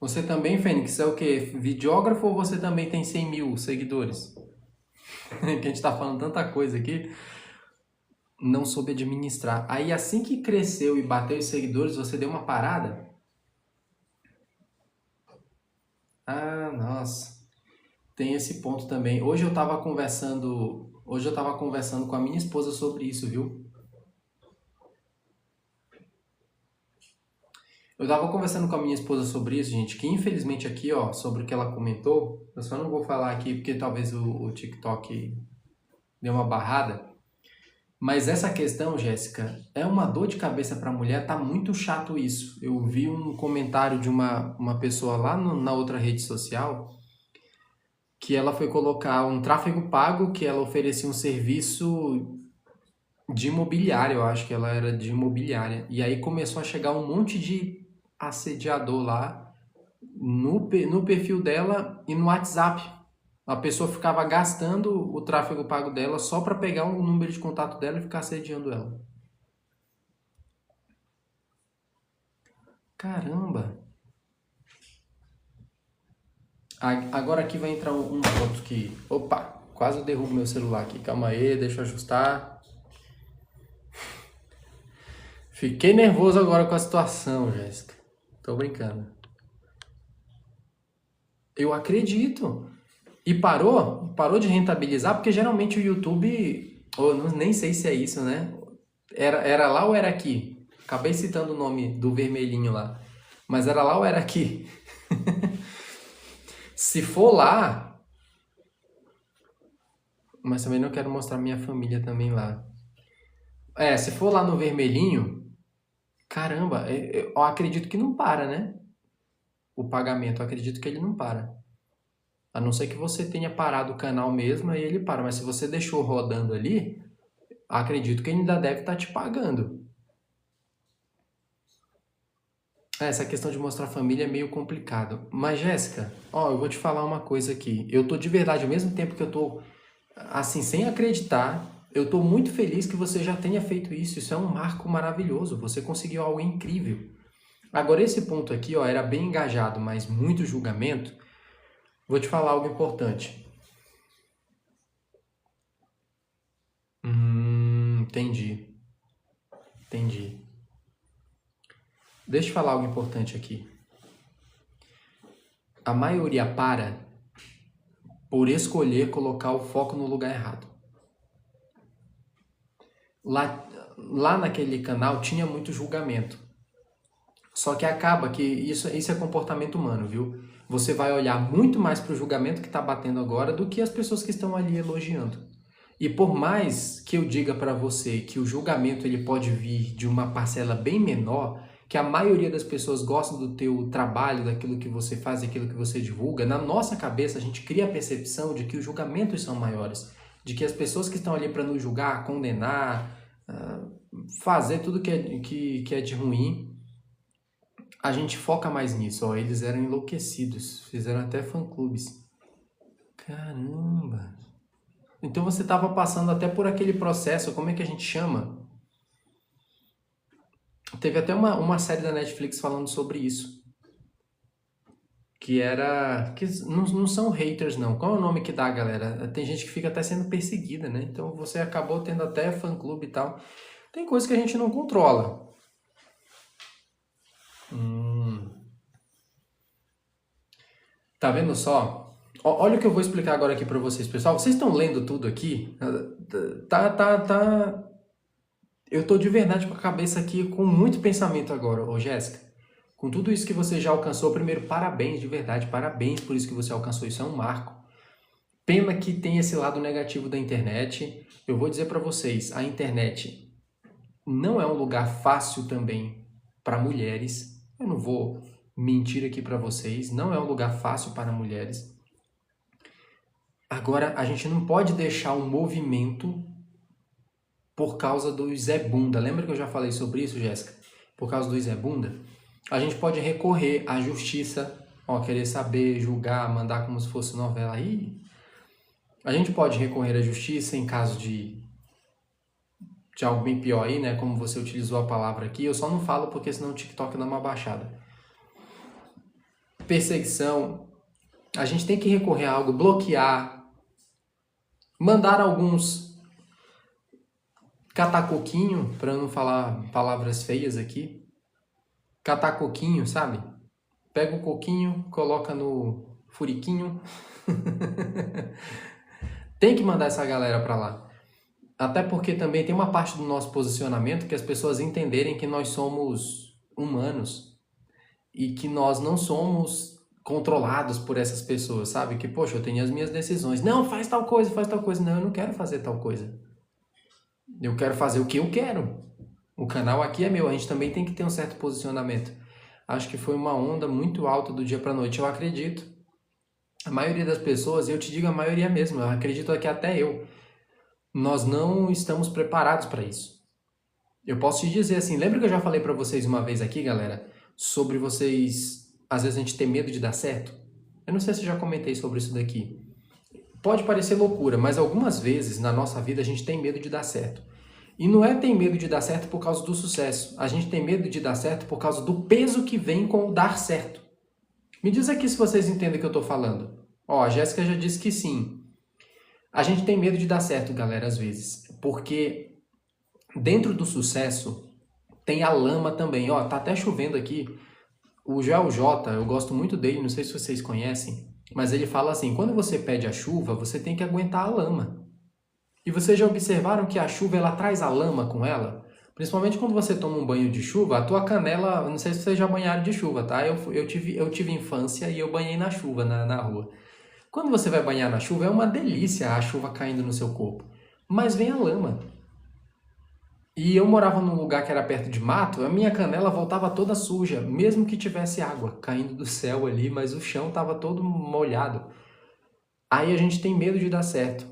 A: Você também, Fênix, é o quê? Videógrafo ou você também tem 100 mil seguidores? Que a gente tá falando tanta coisa aqui, não soube administrar. Aí assim que cresceu e bateu os seguidores, você deu uma parada? Ah, nossa. Tem esse ponto também. Hoje eu tava conversando com a minha esposa sobre isso, viu? Eu tava conversando com a minha esposa sobre isso, gente, que infelizmente aqui, ó, sobre o que ela comentou, eu só não vou falar aqui porque talvez o TikTok dê uma barrada, Mas essa questão, Jéssica, é uma dor de cabeça para a mulher, tá muito chato isso. Eu vi um comentário de uma pessoa lá na outra rede social que ela foi colocar um tráfego pago, que ela oferecia um serviço de imobiliária, eu acho que ela era de imobiliária. E aí começou a chegar um monte de assediador lá no perfil dela e no WhatsApp. A pessoa ficava gastando o tráfego pago dela só para pegar o número de contato dela e ficar assediando ela. Caramba! Agora aqui vai entrar um ponto que... Opa! Quase eu derrubo meu celular aqui. Calma aí, deixa eu ajustar. Fiquei nervoso agora com a situação, Jéssica. Tô brincando. Eu acredito. E parou de rentabilizar, porque geralmente o YouTube, ou nem sei se é isso, né? Era lá ou era aqui? Acabei citando o nome do vermelhinho lá. Mas era lá ou era aqui? Se for lá, mas também não quero mostrar minha família também lá. Se for lá no vermelhinho, caramba, eu acredito que não para, né? O pagamento, eu acredito que ele não para. A não ser que você tenha parado o canal mesmo, aí ele para. Mas se você deixou rodando ali, acredito que ele ainda deve estar te pagando. Essa questão de mostrar família é meio complicado. Mas, Jéssica, ó, eu vou te falar uma coisa aqui. Eu tô de verdade, ao mesmo tempo que eu tô, assim, sem acreditar, eu tô muito feliz que você já tenha feito isso. Isso é um marco maravilhoso. Você conseguiu algo incrível. Agora, esse ponto aqui, ó, era bem engajado, mas muito julgamento. Vou te falar algo importante. Entendi. Entendi. Deixa eu falar algo importante aqui. A maioria para por escolher colocar o foco no lugar errado. Lá naquele canal tinha muito julgamento. Só que acaba que isso é comportamento humano, viu? Você vai olhar muito mais para o julgamento que está batendo agora do que as pessoas que estão ali elogiando. E por mais que eu diga para você que o julgamento ele pode vir de uma parcela bem menor, que a maioria das pessoas gostam do teu trabalho, daquilo que você faz, daquilo que você divulga, na nossa cabeça a gente cria a percepção de que os julgamentos são maiores, de que as pessoas que estão ali para nos julgar, condenar, fazer tudo que é de ruim, a gente foca mais nisso. Ó, eles eram enlouquecidos, fizeram até fã-clubes. Caramba! Então você estava passando até por aquele processo, como é que a gente chama? Teve até uma série da Netflix falando sobre isso. Que era... que não são haters, não. Qual é o nome que dá, galera? Tem gente que fica até sendo perseguida, né? Então você acabou tendo até fã-clube e tal. Tem coisas que a gente não controla. Tá vendo só? Olha o que eu vou explicar agora aqui pra vocês, pessoal. Vocês estão lendo tudo aqui? Tá. Eu tô de verdade com a cabeça aqui com muito pensamento agora, ô Jéssica. Com tudo isso que você já alcançou, primeiro, parabéns, de verdade, parabéns por isso que você alcançou. Isso é um marco. Pena que tem esse lado negativo da internet. Eu vou dizer pra vocês, a internet não é um lugar fácil também para mulheres. Eu não vou mentir aqui para vocês, não é um lugar fácil para mulheres. Agora, a gente não pode deixar um movimento por causa do Zé Bunda. Lembra que eu já falei sobre isso, Jéssica? Por causa do Zé Bunda? A gente pode recorrer à justiça, ó, querer saber, julgar, mandar como se fosse novela. Aí, a gente pode recorrer à justiça em caso de algo bem pior aí, né? Como você utilizou a palavra aqui. Eu só não falo porque senão o TikTok dá uma baixada. Perseguição. A gente tem que recorrer a algo, bloquear, mandar alguns catar coquinho, para não falar palavras feias aqui. Catar coquinho, sabe? Pega o coquinho, coloca no furiquinho. Tem que mandar essa galera para lá. Até porque também tem uma parte do nosso posicionamento que as pessoas entenderem que nós somos humanos e que nós não somos controlados por essas pessoas, sabe? Que, poxa, eu tenho as minhas decisões. Não, faz tal coisa, faz tal coisa. Não, eu não quero fazer tal coisa. Eu quero fazer o que eu quero. O canal aqui é meu, a gente também tem que ter um certo posicionamento. Acho que foi uma onda muito alta do dia para noite, eu acredito. A maioria das pessoas, eu te digo a maioria mesmo, eu acredito que até eu, nós não estamos preparados para isso. Eu posso te dizer assim, lembra que eu já falei para vocês uma vez aqui, galera, sobre vocês, às vezes a gente ter medo de dar certo? Eu não sei se eu já comentei sobre isso daqui. Pode parecer loucura, mas algumas vezes na nossa vida a gente tem medo de dar certo. E não é ter medo de dar certo por causa do sucesso. A gente tem medo de dar certo por causa do peso que vem com o dar certo. Me diz aqui se vocês entendem o que eu estou falando. Ó, a Jéssica já disse que sim. A gente tem medo de dar certo, galera, às vezes. Porque dentro do sucesso tem a lama também. Ó, tá até chovendo aqui. O Joel J, eu gosto muito dele, não sei se vocês conhecem, mas ele fala assim, quando você pede a chuva, você tem que aguentar a lama. E vocês já observaram que a chuva ela traz a lama com ela? Principalmente quando você toma um banho de chuva, a tua canela, não sei se vocês já banharam de chuva, tá? Eu tive infância e eu banhei na chuva, na rua. Quando você vai banhar na chuva, é uma delícia a chuva caindo no seu corpo. Mas vem a lama. E eu morava num lugar que era perto de mato, a minha canela voltava toda suja, mesmo que tivesse água caindo do céu ali, mas o chão estava todo molhado. Aí a gente tem medo de dar certo.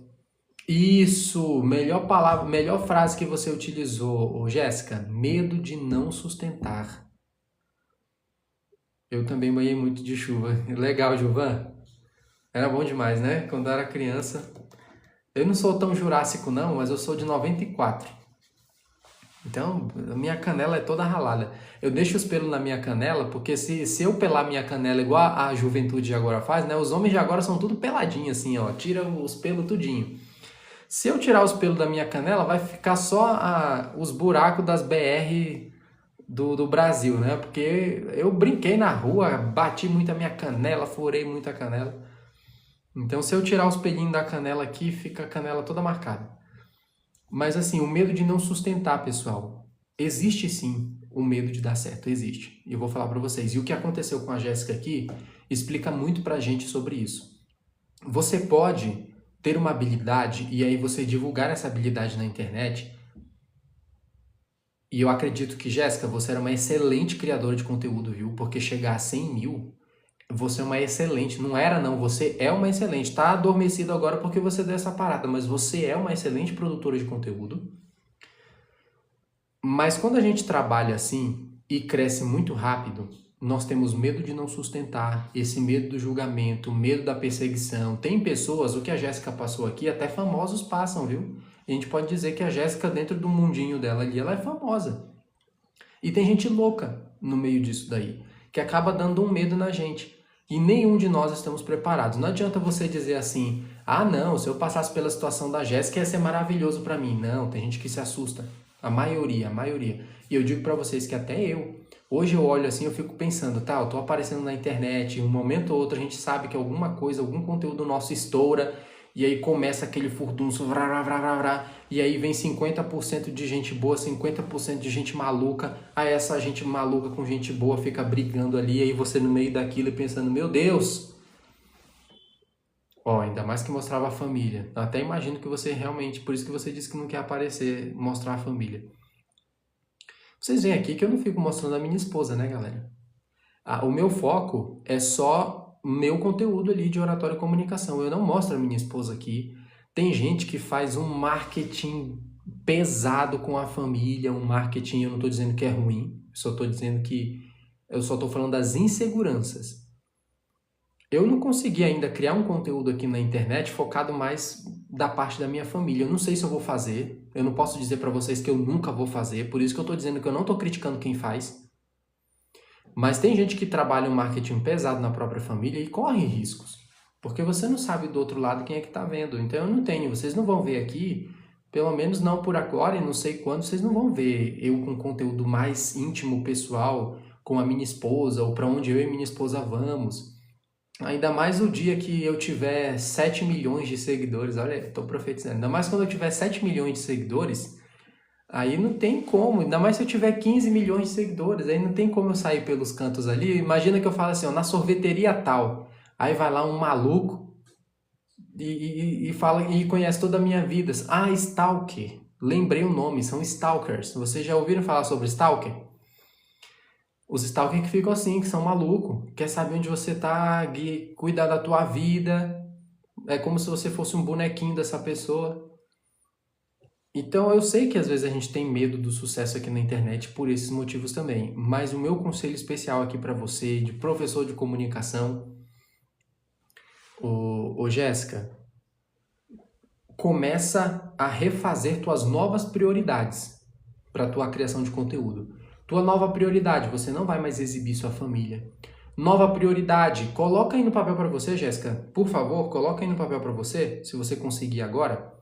A: Isso, melhor palavra, melhor frase que você utilizou, Jéssica, medo de não sustentar. Eu também banhei muito de chuva. Legal, Gilvan. Era bom demais, né? Quando eu era criança. Eu não sou tão jurássico não, mas eu sou de 94. Então, a minha canela é toda ralada. Eu deixo os pelos na minha canela, porque se eu pelar minha canela igual a juventude de agora faz, né? Os homens de agora são tudo peladinho assim, ó. Tira os pelos tudinho. Se eu tirar os pelos da minha canela, vai ficar só os buracos das BR do Brasil, né? Porque eu brinquei na rua, bati muito a minha canela, furei muito a canela. Então, se eu tirar os pelinhos da canela aqui, fica a canela toda marcada. Mas assim, o medo de não sustentar, pessoal. Existe sim o medo de dar certo, existe. E eu vou falar para vocês. E o que aconteceu com a Jéssica aqui explica muito pra gente sobre isso. Você pode ter uma habilidade e aí você divulgar essa habilidade na internet. E eu acredito que, Jéssica, você era uma excelente criadora de conteúdo, viu? Porque chegar a 100 mil, você é uma excelente. Não era não, você é uma excelente. Tá adormecido agora porque você deu essa parada, mas você é uma excelente produtora de conteúdo. Mas quando a gente trabalha assim e cresce muito rápido, nós temos medo de não sustentar, esse medo do julgamento, medo da perseguição. Tem pessoas, o que a Jéssica passou aqui, até famosos passam, viu? A gente pode dizer que a Jéssica, dentro do mundinho dela ali, ela é famosa. E tem gente louca no meio disso daí, que acaba dando um medo na gente. E nenhum de nós estamos preparados. Não adianta você dizer assim, ah não, se eu passasse pela situação da Jéssica ia ser maravilhoso pra mim. Não, tem gente que se assusta. A maioria. E eu digo pra vocês que até eu. Hoje eu olho assim, eu fico pensando, tá, eu tô aparecendo na internet, um momento ou outro a gente sabe que alguma coisa, algum conteúdo nosso estoura, e aí começa aquele furdunço, vrá, vrá, vrá, vrá, e aí vem 50% de gente boa, 50% de gente maluca, aí essa gente maluca com gente boa fica brigando ali, aí você no meio daquilo e pensando, meu Deus! Ó, ainda mais que mostrava a família. Eu até imagino que você realmente, por isso que você disse que não quer aparecer, mostrar a família. Vocês veem aqui que eu não fico mostrando a minha esposa, né, galera? O meu foco é só o meu conteúdo ali de oratória e comunicação. Eu não mostro a minha esposa aqui. Tem gente que faz um marketing pesado com a família, um marketing, eu não estou dizendo que é ruim, só estou dizendo que eu só estou falando das inseguranças. Eu não consegui ainda criar um conteúdo aqui na internet focado mais da parte da minha família. Eu não sei se eu vou fazer, eu não posso dizer para vocês que eu nunca vou fazer, por isso que eu estou dizendo que eu não estou criticando quem faz. Mas tem gente que trabalha um marketing pesado na própria família e corre riscos. Porque você não sabe do outro lado quem é que está vendo. Então eu não tenho, vocês não vão ver aqui, pelo menos não por agora e não sei quando, vocês não vão ver eu com conteúdo mais íntimo, pessoal, com a minha esposa ou para onde eu e minha esposa vamos. Ainda mais o dia que eu tiver 7 milhões de seguidores, olha, estou profetizando, ainda mais quando eu tiver 7 milhões de seguidores, aí não tem como, ainda mais se eu tiver 15 milhões de seguidores, aí não tem como eu sair pelos cantos ali. Imagina que eu falo assim, ó, na sorveteria tal, aí vai lá um maluco e fala e conhece toda a minha vida. Ah, stalker. Lembrei o nome, são stalkers. Vocês já ouviram falar sobre stalker? Os stalkers que ficam assim, que são malucos, quer saber onde você tá, cuidar da tua vida. É como se você fosse um bonequinho dessa pessoa. Então eu sei que às vezes a gente tem medo do sucesso aqui na internet por esses motivos também. Mas o meu conselho especial aqui para você, de professor de comunicação, ô Jéssica, começa a refazer tuas novas prioridades para tua criação de conteúdo. Tua nova prioridade, você não vai mais exibir sua família. Nova prioridade, coloca aí no papel para você, Jéssica. Por favor, coloca aí no papel para você, se você conseguir agora.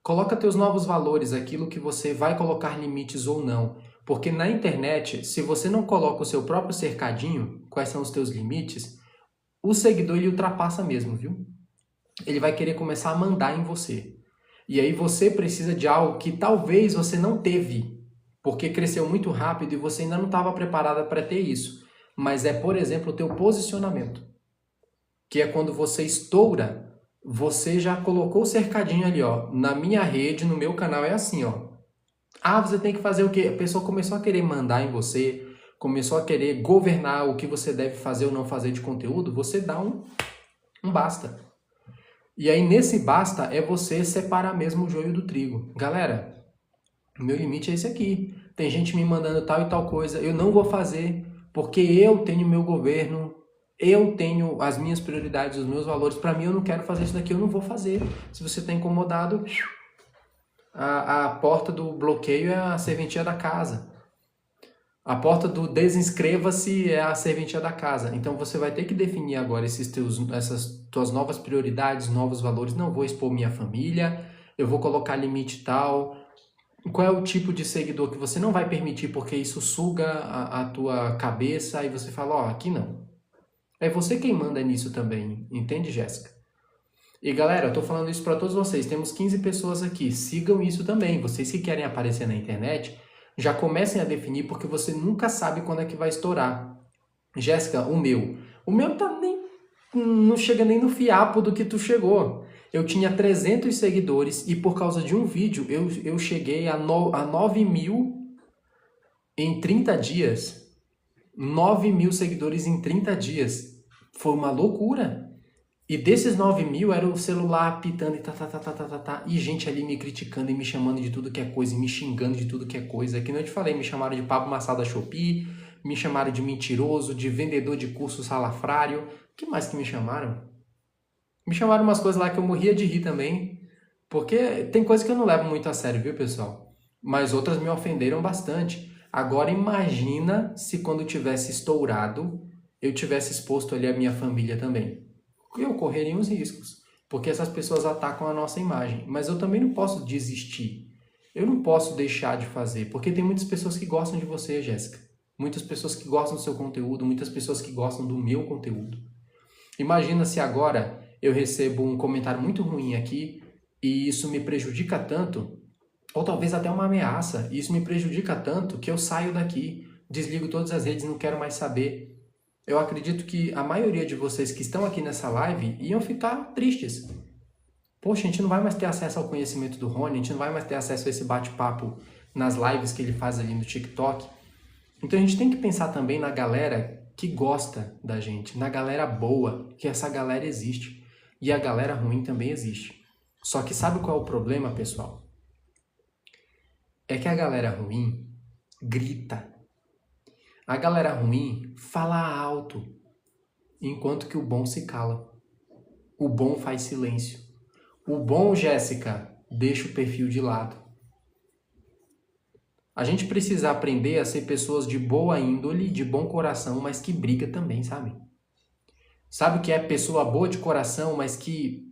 A: Coloca teus novos valores, aquilo que você vai colocar limites ou não. Porque na internet, se você não coloca o seu próprio cercadinho, quais são os teus limites, o seguidor ele ultrapassa mesmo, viu? Ele vai querer começar a mandar em você. E aí você precisa de algo que talvez você não teve, porque cresceu muito rápido e você ainda não estava preparada para ter isso. Mas é, por exemplo, o teu posicionamento. Que é quando você estoura, você já colocou o cercadinho ali, ó. Na minha rede, no meu canal é assim, ó. Ah, você tem que fazer o quê? A pessoa começou a querer mandar em você, começou a querer governar o que você deve fazer ou não fazer de conteúdo, você dá um basta. E aí, nesse basta, é você separar mesmo o joio do trigo. Galera, o meu limite é esse aqui. Tem gente me mandando tal e tal coisa, eu não vou fazer, porque eu tenho meu governo, eu tenho as minhas prioridades, os meus valores. Para mim, eu não quero fazer isso daqui, eu não vou fazer. Se você está incomodado, a porta do bloqueio é a serventia da casa. A porta do desinscreva-se é a serventia da casa. Então você vai ter que definir agora essas tuas novas prioridades, novos valores. Não vou expor minha família, eu vou colocar limite tal. Qual é o tipo de seguidor que você não vai permitir porque isso suga a tua cabeça e você fala, ó, aqui não. É você quem manda nisso também, entende, Jéssica? E galera, eu tô falando isso para todos vocês, temos 15 pessoas aqui, sigam isso também. Vocês que querem aparecer na internet, já comecem a definir porque você nunca sabe quando é que vai estourar. Jéssica, o meu tá não chega nem no fiapo do que tu chegou. Eu tinha 300 seguidores e por causa de um vídeo eu cheguei a 9 mil em 30 dias. 9 mil seguidores em 30 dias. Foi uma loucura. E desses 9 mil era o celular apitando e gente ali me criticando e me chamando de tudo que é coisa, e me xingando de tudo que é coisa. Que não eu te falei, me chamaram de Pablo Massal da Shopee, me chamaram de mentiroso, de vendedor de curso salafrário. O que mais que me chamaram? Me chamaram umas coisas lá que eu morria de rir também, porque tem coisas que eu não levo muito a sério, viu, pessoal? Mas outras me ofenderam bastante. Agora imagina se quando tivesse estourado, eu tivesse exposto ali a minha família também. Eu correria uns riscos, porque essas pessoas atacam a nossa imagem. Mas eu também não posso desistir. Eu não posso deixar de fazer, porque tem muitas pessoas que gostam de você, Jéssica. Muitas pessoas que gostam do seu conteúdo, muitas pessoas que gostam do meu conteúdo. Imagina se agora eu recebo um comentário muito ruim aqui e isso me prejudica tanto, ou talvez até uma ameaça, e isso me prejudica tanto que eu saio daqui, desligo todas as redes, não quero mais saber. Eu acredito que a maioria de vocês que estão aqui nessa live iam ficar tristes. Poxa, a gente não vai mais ter acesso ao conhecimento do Rony, a gente não vai mais ter acesso a esse bate-papo nas lives que ele faz ali no TikTok. Então a gente tem que pensar também na galera que gosta da gente, na galera boa, que essa galera existe. E a galera ruim também existe. Só que sabe qual é o problema, pessoal? É que a galera ruim grita. A galera ruim fala alto, enquanto que o bom se cala. O bom faz silêncio. O bom, Jéssica, deixa o perfil de lado. A gente precisa aprender a ser pessoas de boa índole, de bom coração, mas que briga também, sabe? Sabe o que é pessoa boa de coração, mas que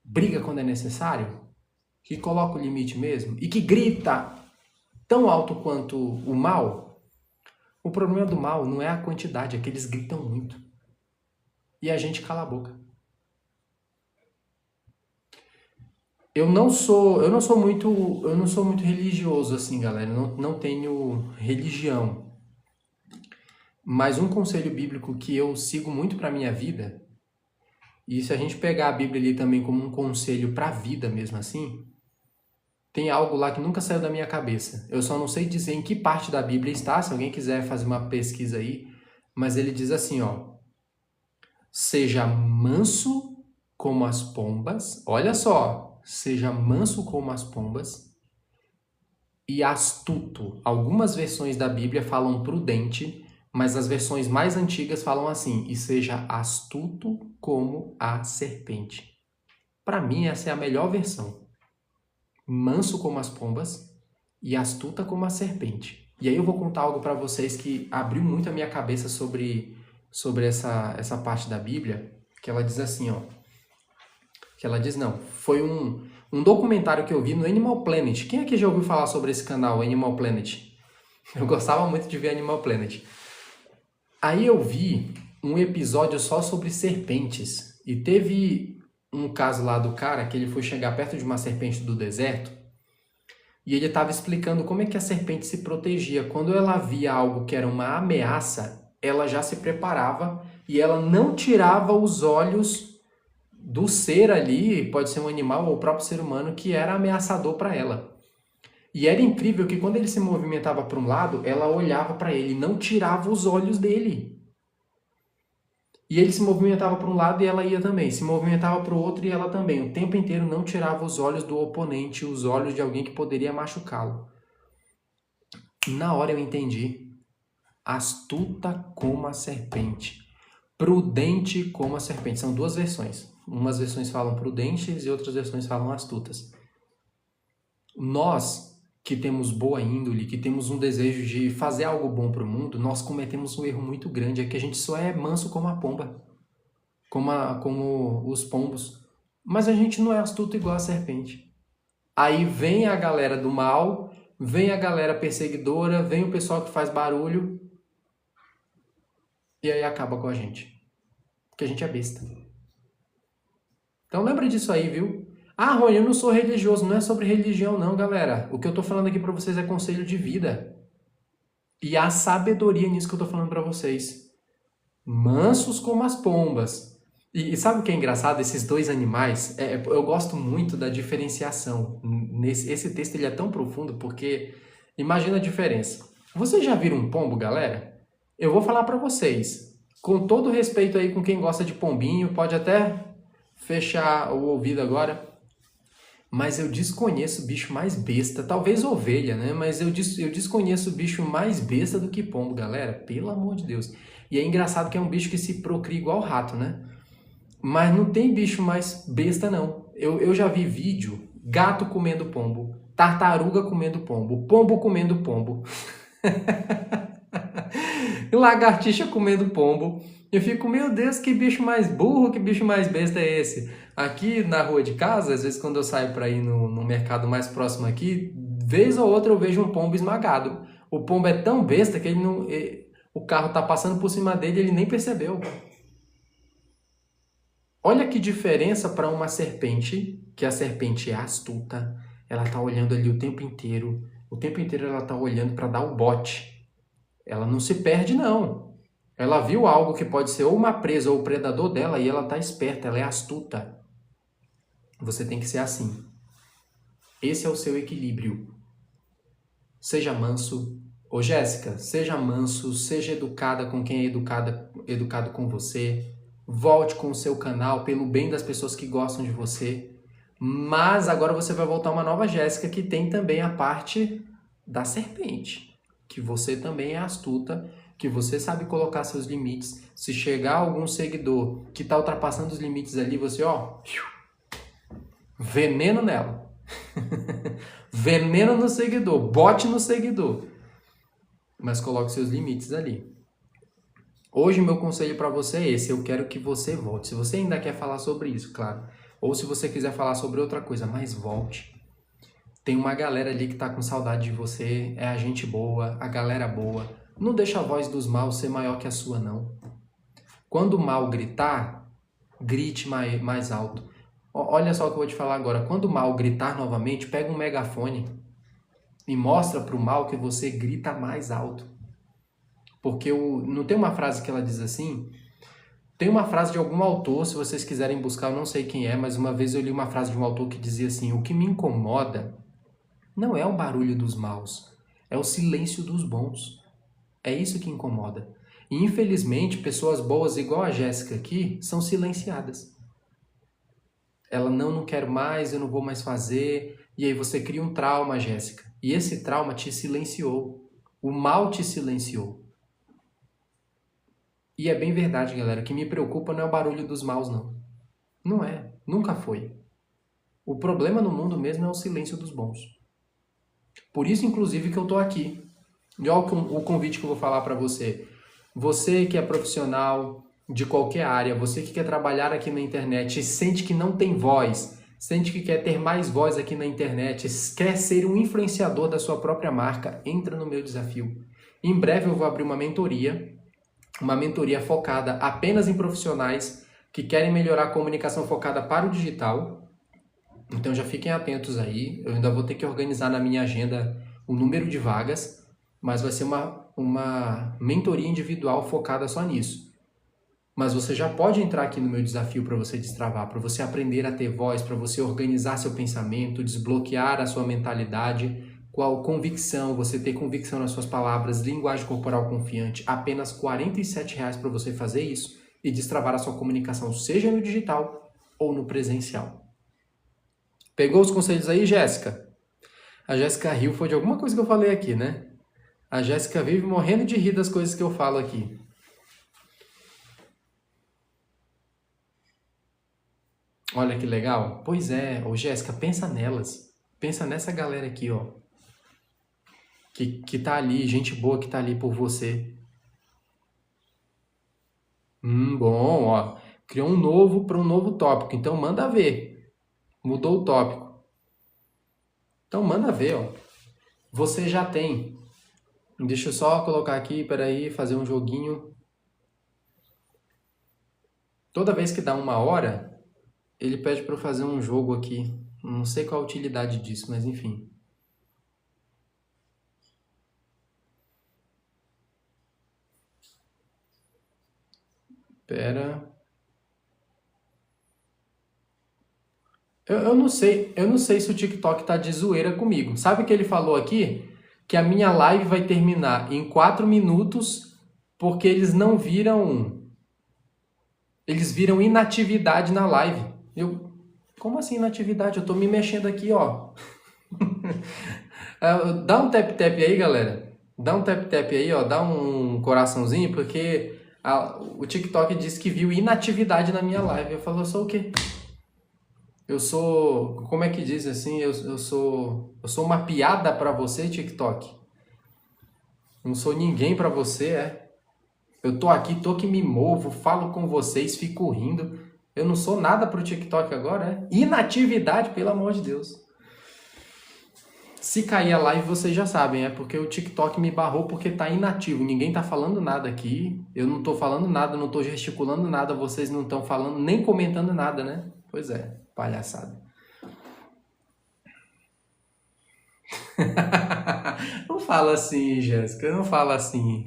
A: briga quando é necessário? Que coloca o limite mesmo? E que grita tão alto quanto o mal? O problema do mal não é a quantidade, é que eles gritam muito. E a gente cala a boca. Eu não sou muito religioso assim, galera. Não tenho religião. Mas um conselho bíblico que eu sigo muito para minha vida, e se a gente pegar a Bíblia ali também como um conselho para a vida mesmo assim, tem algo lá que nunca saiu da minha cabeça. Eu só não sei dizer em que parte da Bíblia está, se alguém quiser fazer uma pesquisa aí, mas ele diz assim, ó: seja manso como as pombas, olha só, seja manso como as pombas e astuto. Algumas versões da Bíblia falam prudente, mas as versões mais antigas falam assim: e seja astuto como a serpente. Para mim, essa é a melhor versão. Manso como as pombas e astuta como a serpente. E aí eu vou contar algo para vocês que abriu muito a minha cabeça sobre essa parte da Bíblia, que ela diz assim, ó. Que ela diz, não, foi um documentário que eu vi no Animal Planet. Quem aqui já ouviu falar sobre esse canal, Animal Planet? Eu gostava muito de ver Animal Planet. Aí eu vi um episódio só sobre serpentes. E teve um caso lá do cara que ele foi chegar perto de uma serpente do deserto e ele estava explicando como é que a serpente se protegia. Quando ela via algo que era uma ameaça, ela já se preparava e ela não tirava os olhos do ser ali, pode ser um animal ou o próprio ser humano, que era ameaçador para ela. E era incrível que quando ele se movimentava para um lado, ela olhava para ele, não tirava os olhos dele. E ele se movimentava para um lado e ela ia também, se movimentava para o outro e ela também. O tempo inteiro não tirava os olhos do oponente, os olhos de alguém que poderia machucá-lo. Na hora eu entendi. Astuta como a serpente. Prudente como a serpente. São duas versões. Umas versões falam prudentes e outras versões falam astutas. Nós que temos boa índole, que temos um desejo de fazer algo bom para o mundo, nós cometemos um erro muito grande, é que a gente só é manso como a pomba, como os pombos, mas a gente não é astuto igual a serpente. Aí vem a galera do mal, vem a galera perseguidora, vem o pessoal que faz barulho, e aí acaba com a gente, porque a gente é besta. Então lembra disso aí, viu? Ah, Rony, eu não sou religioso. Não é sobre religião não, galera. O que eu tô falando aqui pra vocês é conselho de vida. E há sabedoria nisso que eu tô falando pra vocês. Mansos como as pombas. E sabe o que é engraçado? Esses dois animais, eu gosto muito da diferenciação. Esse texto ele é tão profundo porque imagina a diferença. Vocês já viram um pombo, galera? Eu vou falar pra vocês. Com todo respeito aí com quem gosta de pombinho, pode até fechar o ouvido agora. Mas eu desconheço o bicho mais besta, talvez ovelha, né? Mas eu desconheço o bicho mais besta do que pombo, galera. Pelo amor de Deus. E é engraçado que é um bicho que se procria igual rato, né? Mas não tem bicho mais besta, não. Eu já vi vídeo, gato comendo pombo, tartaruga comendo pombo, pombo comendo pombo, lagartixa comendo pombo. Eu fico, meu Deus, que bicho mais burro, que bicho mais besta é esse? Aqui na rua de casa, às vezes quando eu saio para ir no mercado mais próximo aqui, vez ou outra eu vejo um pombo esmagado. O pombo é tão besta que ele não, o carro tá passando por cima dele e ele nem percebeu. Olha que diferença para uma serpente, que a serpente é astuta, ela tá olhando ali o tempo inteiro ela tá olhando para dar o bote. Ela não se perde não. Ela viu algo que pode ser ou uma presa ou o predador dela e ela tá esperta, ela é astuta. Você tem que ser assim. Esse é o seu equilíbrio. Seja manso. Ô Jéssica, seja manso, seja educada com quem é educado com você. Volte com o seu canal pelo bem das pessoas que gostam de você. Mas agora você vai voltar uma nova Jéssica que tem também a parte da serpente. Que você também é astuta, que você sabe colocar seus limites. Se chegar algum seguidor que está ultrapassando os limites ali, você, ó, veneno nela. Veneno no seguidor, bote no seguidor. Mas coloque seus limites ali. Hoje meu conselho para você é esse, eu quero que você volte. Se você ainda quer falar sobre isso, claro. Ou se você quiser falar sobre outra coisa, mas volte. Tem uma galera ali que está com saudade de você, é a gente boa, a galera boa. Não deixa a voz dos maus ser maior que a sua, não. Quando o mal gritar, grite mais alto. Olha só o que eu vou te falar agora. Quando o mal gritar novamente, pega um megafone e mostra para o mal que você grita mais alto. Porque não tem uma frase que ela diz assim? Tem uma frase de algum autor, se vocês quiserem buscar, eu não sei quem é, mas uma vez eu li uma frase de um autor que dizia assim: o que me incomoda Não é o barulho dos maus, é o silêncio dos bons. É isso que incomoda. E infelizmente, pessoas boas igual a Jéssica aqui são silenciadas. Ela não quero mais, eu não vou mais fazer. E aí você cria um trauma, Jéssica. E esse trauma te silenciou. O mal te silenciou. E é bem verdade, galera. O que me preocupa não é o barulho dos maus, não. Não é. Nunca foi. O problema no mundo mesmo é o silêncio dos bons. Por isso, inclusive, que eu tô aqui. E olha o convite que eu vou falar para você. Você que é profissional de qualquer área, você que quer trabalhar aqui na internet e sente que não tem voz, sente que quer ter mais voz aqui na internet, quer ser um influenciador da sua própria marca, entra no meu desafio. Em breve eu vou abrir uma mentoria focada apenas em profissionais que querem melhorar a comunicação focada para o digital. Então já fiquem atentos aí, eu ainda vou ter que organizar na minha agenda o número de vagas, mas vai ser uma mentoria individual focada só nisso. Mas você já pode entrar aqui no meu desafio para você destravar, para você aprender a ter voz, para você organizar seu pensamento, desbloquear a sua mentalidade, qual convicção, você ter convicção nas suas palavras, linguagem corporal confiante, apenas R$ 47,00 para você fazer isso e destravar a sua comunicação, seja no digital ou no presencial. Pegou os conselhos aí, Jéssica? A Jéssica riu, foi de alguma coisa que eu falei aqui, né? A Jéssica vive morrendo de rir das coisas que eu falo aqui. Olha que legal. Pois é, ô Jéssica, pensa nelas. Pensa nessa galera aqui, ó. Que tá ali, gente boa que tá ali por você. Bom, ó. Criou um novo para um novo tópico. Então manda ver. Mudou o tópico. Então manda ver, ó. Você já tem. Deixa eu só colocar aqui, peraí, fazer um joguinho. Toda vez que dá 1 hora, ele pede para eu fazer um jogo aqui. Não sei qual a utilidade disso, mas enfim. Pera. Eu não sei se o TikTok tá de zoeira comigo. Sabe o que ele falou aqui? Que a minha live vai terminar em 4 minutos porque eles não viram... Eles viram inatividade na live. Como assim inatividade? Eu tô me mexendo aqui, ó. Dá um tap-tap aí, galera. Dá um tap-tap aí, ó. Dá um coraçãozinho, porque o TikTok disse que viu inatividade na minha live. Eu falo, eu sou o quê? Eu sou... Como é que diz assim? Eu sou uma piada pra você, TikTok? Não sou ninguém pra você, é? Eu tô aqui, tô que me movo, falo com vocês, fico rindo. Eu não sou nada pro TikTok agora, é? Inatividade, pelo amor de Deus. Se cair a live, vocês já sabem, é porque o TikTok me barrou porque tá inativo. Ninguém tá falando nada aqui. Eu não tô falando nada, não tô gesticulando nada. Vocês não estão falando, nem comentando nada, né? Pois é, palhaçada. Não fala assim, Jéssica, não fala assim.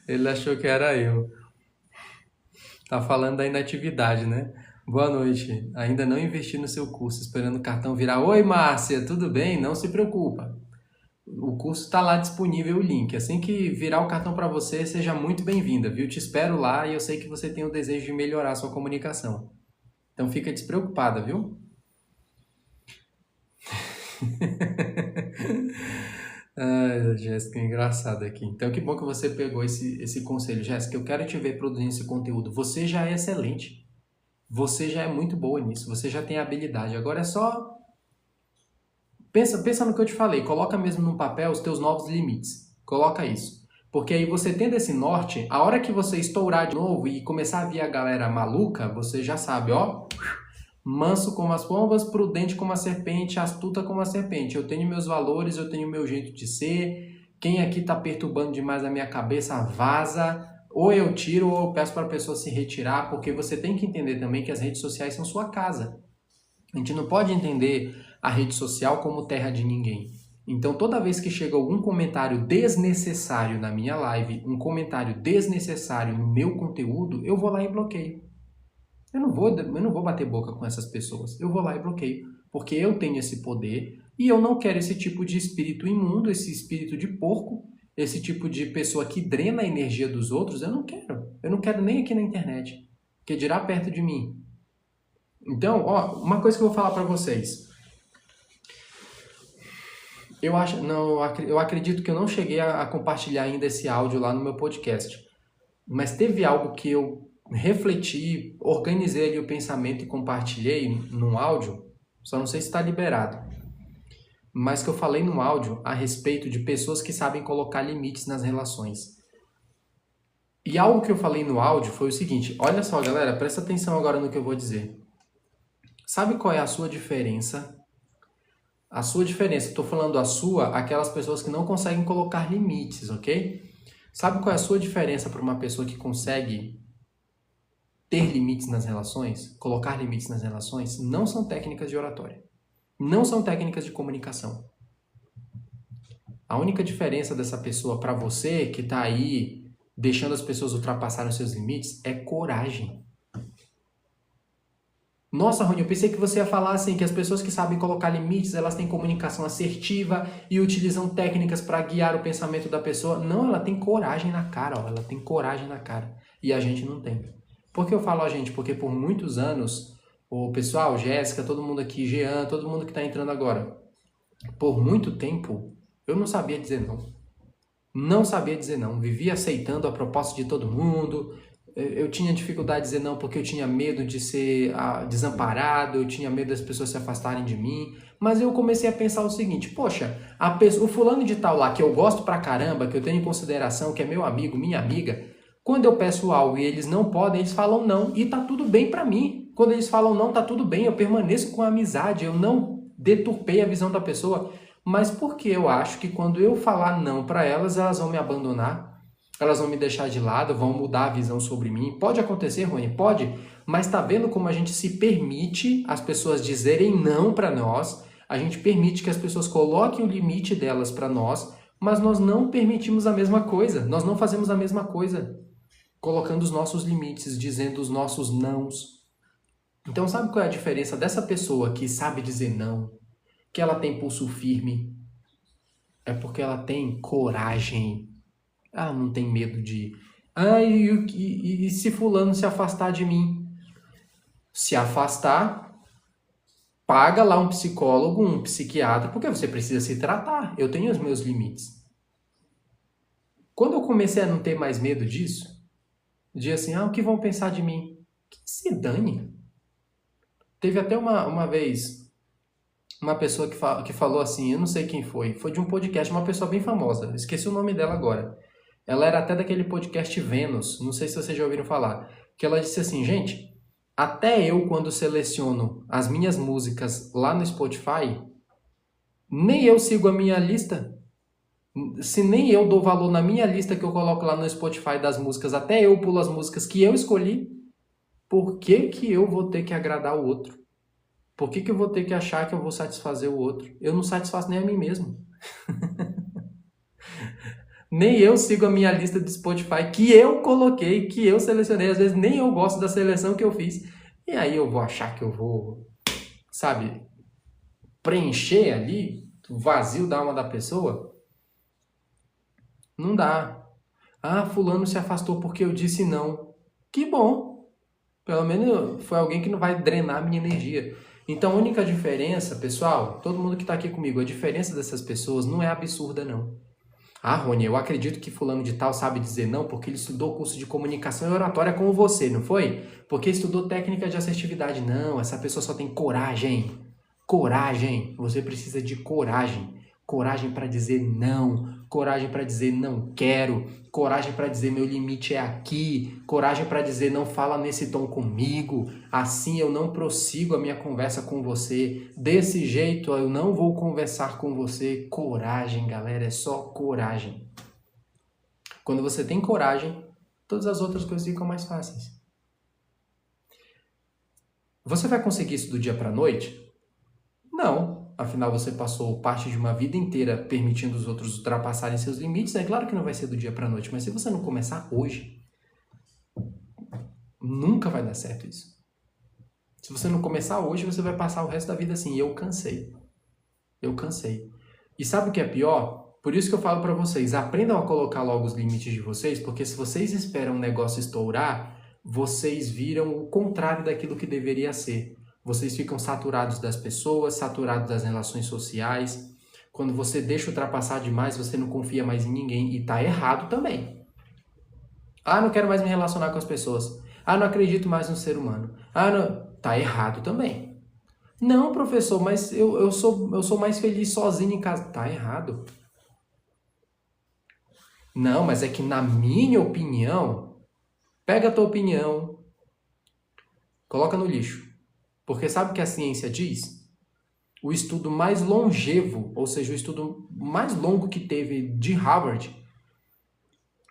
A: Ele achou que era eu. Tá falando da inatividade, né? Boa noite. Ainda não investi no seu curso, esperando o cartão virar. Oi, Márcia, tudo bem? Não se preocupa. O curso está lá disponível, o link. Assim que virar o cartão para você, seja muito bem-vinda, viu? Te espero lá e eu sei que você tem o desejo de melhorar a sua comunicação. Então fica despreocupada, viu? Ai, Jéssica, engraçado aqui. Então, que bom que você pegou esse conselho. Jéssica, eu quero te ver produzindo esse conteúdo. Você já é excelente. Você já é muito boa nisso. Você já tem habilidade. Agora é só... Pensa no que eu te falei. Coloca mesmo no papel os teus novos limites. Coloca isso. Porque aí você tendo esse norte, a hora que você estourar de novo e começar a vir a galera maluca, você já sabe, ó... Manso como as pombas, prudente como a serpente, astuta como a serpente. Eu tenho meus valores, eu tenho meu jeito de ser. Quem aqui tá perturbando demais a minha cabeça, vaza. Ou eu tiro ou eu peço para a pessoa se retirar, porque você tem que entender também que as redes sociais são sua casa. A gente não pode entender a rede social como terra de ninguém. Então, toda vez que chega algum comentário desnecessário na minha live, um comentário desnecessário no meu conteúdo, eu vou lá e bloqueio. Eu não vou bater boca com essas pessoas. Eu vou lá e bloqueio. Porque eu tenho esse poder E eu não quero esse tipo de espírito imundo, esse espírito de porco, esse tipo de pessoa que drena a energia dos outros, eu não quero. Eu não quero nem aqui na internet, que dirá perto de mim. Então, ó, uma coisa que eu vou falar para vocês. Eu acredito que eu não cheguei a compartilhar ainda esse áudio lá no meu podcast. Mas teve algo que eu refleti, organizei ali o pensamento e compartilhei num áudio, só não sei se está liberado, mas que eu falei no áudio a respeito de pessoas que sabem colocar limites nas relações. E algo que eu falei no áudio foi o seguinte, olha só galera, presta atenção agora no que eu vou dizer. Sabe qual é a sua diferença? A sua diferença, estou falando a sua, aquelas pessoas que não conseguem colocar limites, ok? Sabe qual é a sua diferença para uma pessoa que consegue ter limites nas relações, colocar limites nas relações? Não são técnicas de oratória. Não são técnicas de comunicação. A única diferença dessa pessoa para você que está aí deixando as pessoas ultrapassarem os seus limites é coragem. Nossa, Rony, eu pensei que você ia falar assim, que as pessoas que sabem colocar limites, elas têm comunicação assertiva e utilizam técnicas para guiar o pensamento da pessoa. Não, ela tem coragem na cara, ó, ela tem coragem na cara. E a gente não tem. Por que eu falo a gente? Porque por muitos anos, o pessoal, Jéssica, todo mundo aqui, Jean, todo mundo que está entrando agora, por muito tempo, eu não sabia dizer não. Não sabia dizer não. Vivia aceitando a proposta de todo mundo. Eu tinha dificuldade de dizer não porque eu tinha medo de ser desamparado, eu tinha medo das pessoas se afastarem de mim. Mas eu comecei a pensar o seguinte, poxa, o fulano de tal lá que eu gosto pra caramba, que eu tenho em consideração, que é meu amigo, minha amiga, quando eu peço algo e eles não podem, eles falam não e tá tudo bem pra mim. Quando eles falam não, tá tudo bem, eu permaneço com a amizade, eu não deturpei a visão da pessoa. Mas porque eu acho que quando eu falar não pra elas, elas vão me abandonar? Elas vão me deixar de lado, vão mudar a visão sobre mim. Pode acontecer, Rony? Pode. Mas tá vendo como a gente se permite as pessoas dizerem não para nós, a gente permite que as pessoas coloquem o limite delas para nós, mas nós não permitimos a mesma coisa, nós não fazemos a mesma coisa, colocando os nossos limites, dizendo os nossos nãos. Então sabe qual é a diferença dessa pessoa que sabe dizer não, que ela tem pulso firme? É porque ela tem coragem. Ela não tem medo de... e se fulano se afastar de mim? Se afastar, paga lá um psicólogo, um psiquiatra, porque você precisa se tratar. Eu tenho os meus limites. Quando eu comecei a não ter mais medo disso, de assim, o que vão pensar de mim? Que se dane. Teve até uma vez uma pessoa que falou assim, eu não sei quem foi de um podcast, uma pessoa bem famosa, esqueci o nome dela agora. Ela era até daquele podcast Vênus, não sei se vocês já ouviram falar, que ela disse assim, gente, até eu quando seleciono as minhas músicas lá no Spotify, nem eu sigo a minha lista. Se nem eu dou valor na minha lista que eu coloco lá no Spotify das músicas, até eu pulo as músicas que eu escolhi, por que que eu vou ter que agradar o outro? Por que que eu vou ter que achar que eu vou satisfazer o outro? Eu não satisfaço nem a mim mesmo. Nem eu sigo a minha lista de Spotify que eu coloquei, que eu selecionei. Às vezes nem eu gosto da seleção que eu fiz. E aí eu vou achar que eu vou, sabe, preencher ali o vazio da alma da pessoa? Não dá. Fulano se afastou porque eu disse não. Que bom. Pelo menos foi alguém que não vai drenar a minha energia. Então a única diferença, pessoal, todo mundo que está aqui comigo, a diferença dessas pessoas não é absurda, não. Rony, eu acredito que fulano de tal sabe dizer não porque ele estudou curso de comunicação e oratória como você, não foi? Porque estudou técnica de assertividade. Não, essa pessoa só tem coragem. Coragem. Você precisa de coragem. Coragem para dizer não. Coragem para dizer não quero. Coragem para dizer meu limite é aqui. Coragem para dizer não fala nesse tom comigo. Assim eu não prossigo a minha conversa com você. Desse jeito eu não vou conversar com você. Coragem, galera, é só coragem. Quando você tem coragem, todas as outras coisas ficam mais fáceis. Você vai conseguir isso do dia para a noite? Não. Afinal, você passou parte de uma vida inteira permitindo os outros ultrapassarem seus limites. É claro que não vai ser do dia para a noite, mas se você não começar hoje, nunca vai dar certo isso. Se você não começar hoje, você vai passar o resto da vida assim. Eu cansei. Eu cansei. E sabe o que é pior? Por isso que eu falo para vocês, aprendam a colocar logo os limites de vocês, porque se vocês esperam um negócio estourar, vocês viram o contrário daquilo que deveria ser. Vocês ficam saturados das pessoas, saturados das relações sociais. Quando você deixa ultrapassar demais, você não confia mais em ninguém e tá errado também. Ah, não quero mais me relacionar com as pessoas. Ah, não acredito mais no ser humano. Ah, não... Tá errado também. Não, professor, mas eu sou mais feliz sozinho em casa. Tá errado. Não, mas é que na minha opinião, pega a tua opinião, coloca no lixo. Porque sabe o que a ciência diz? O estudo mais longevo, ou seja, o estudo mais longo que teve de Harvard,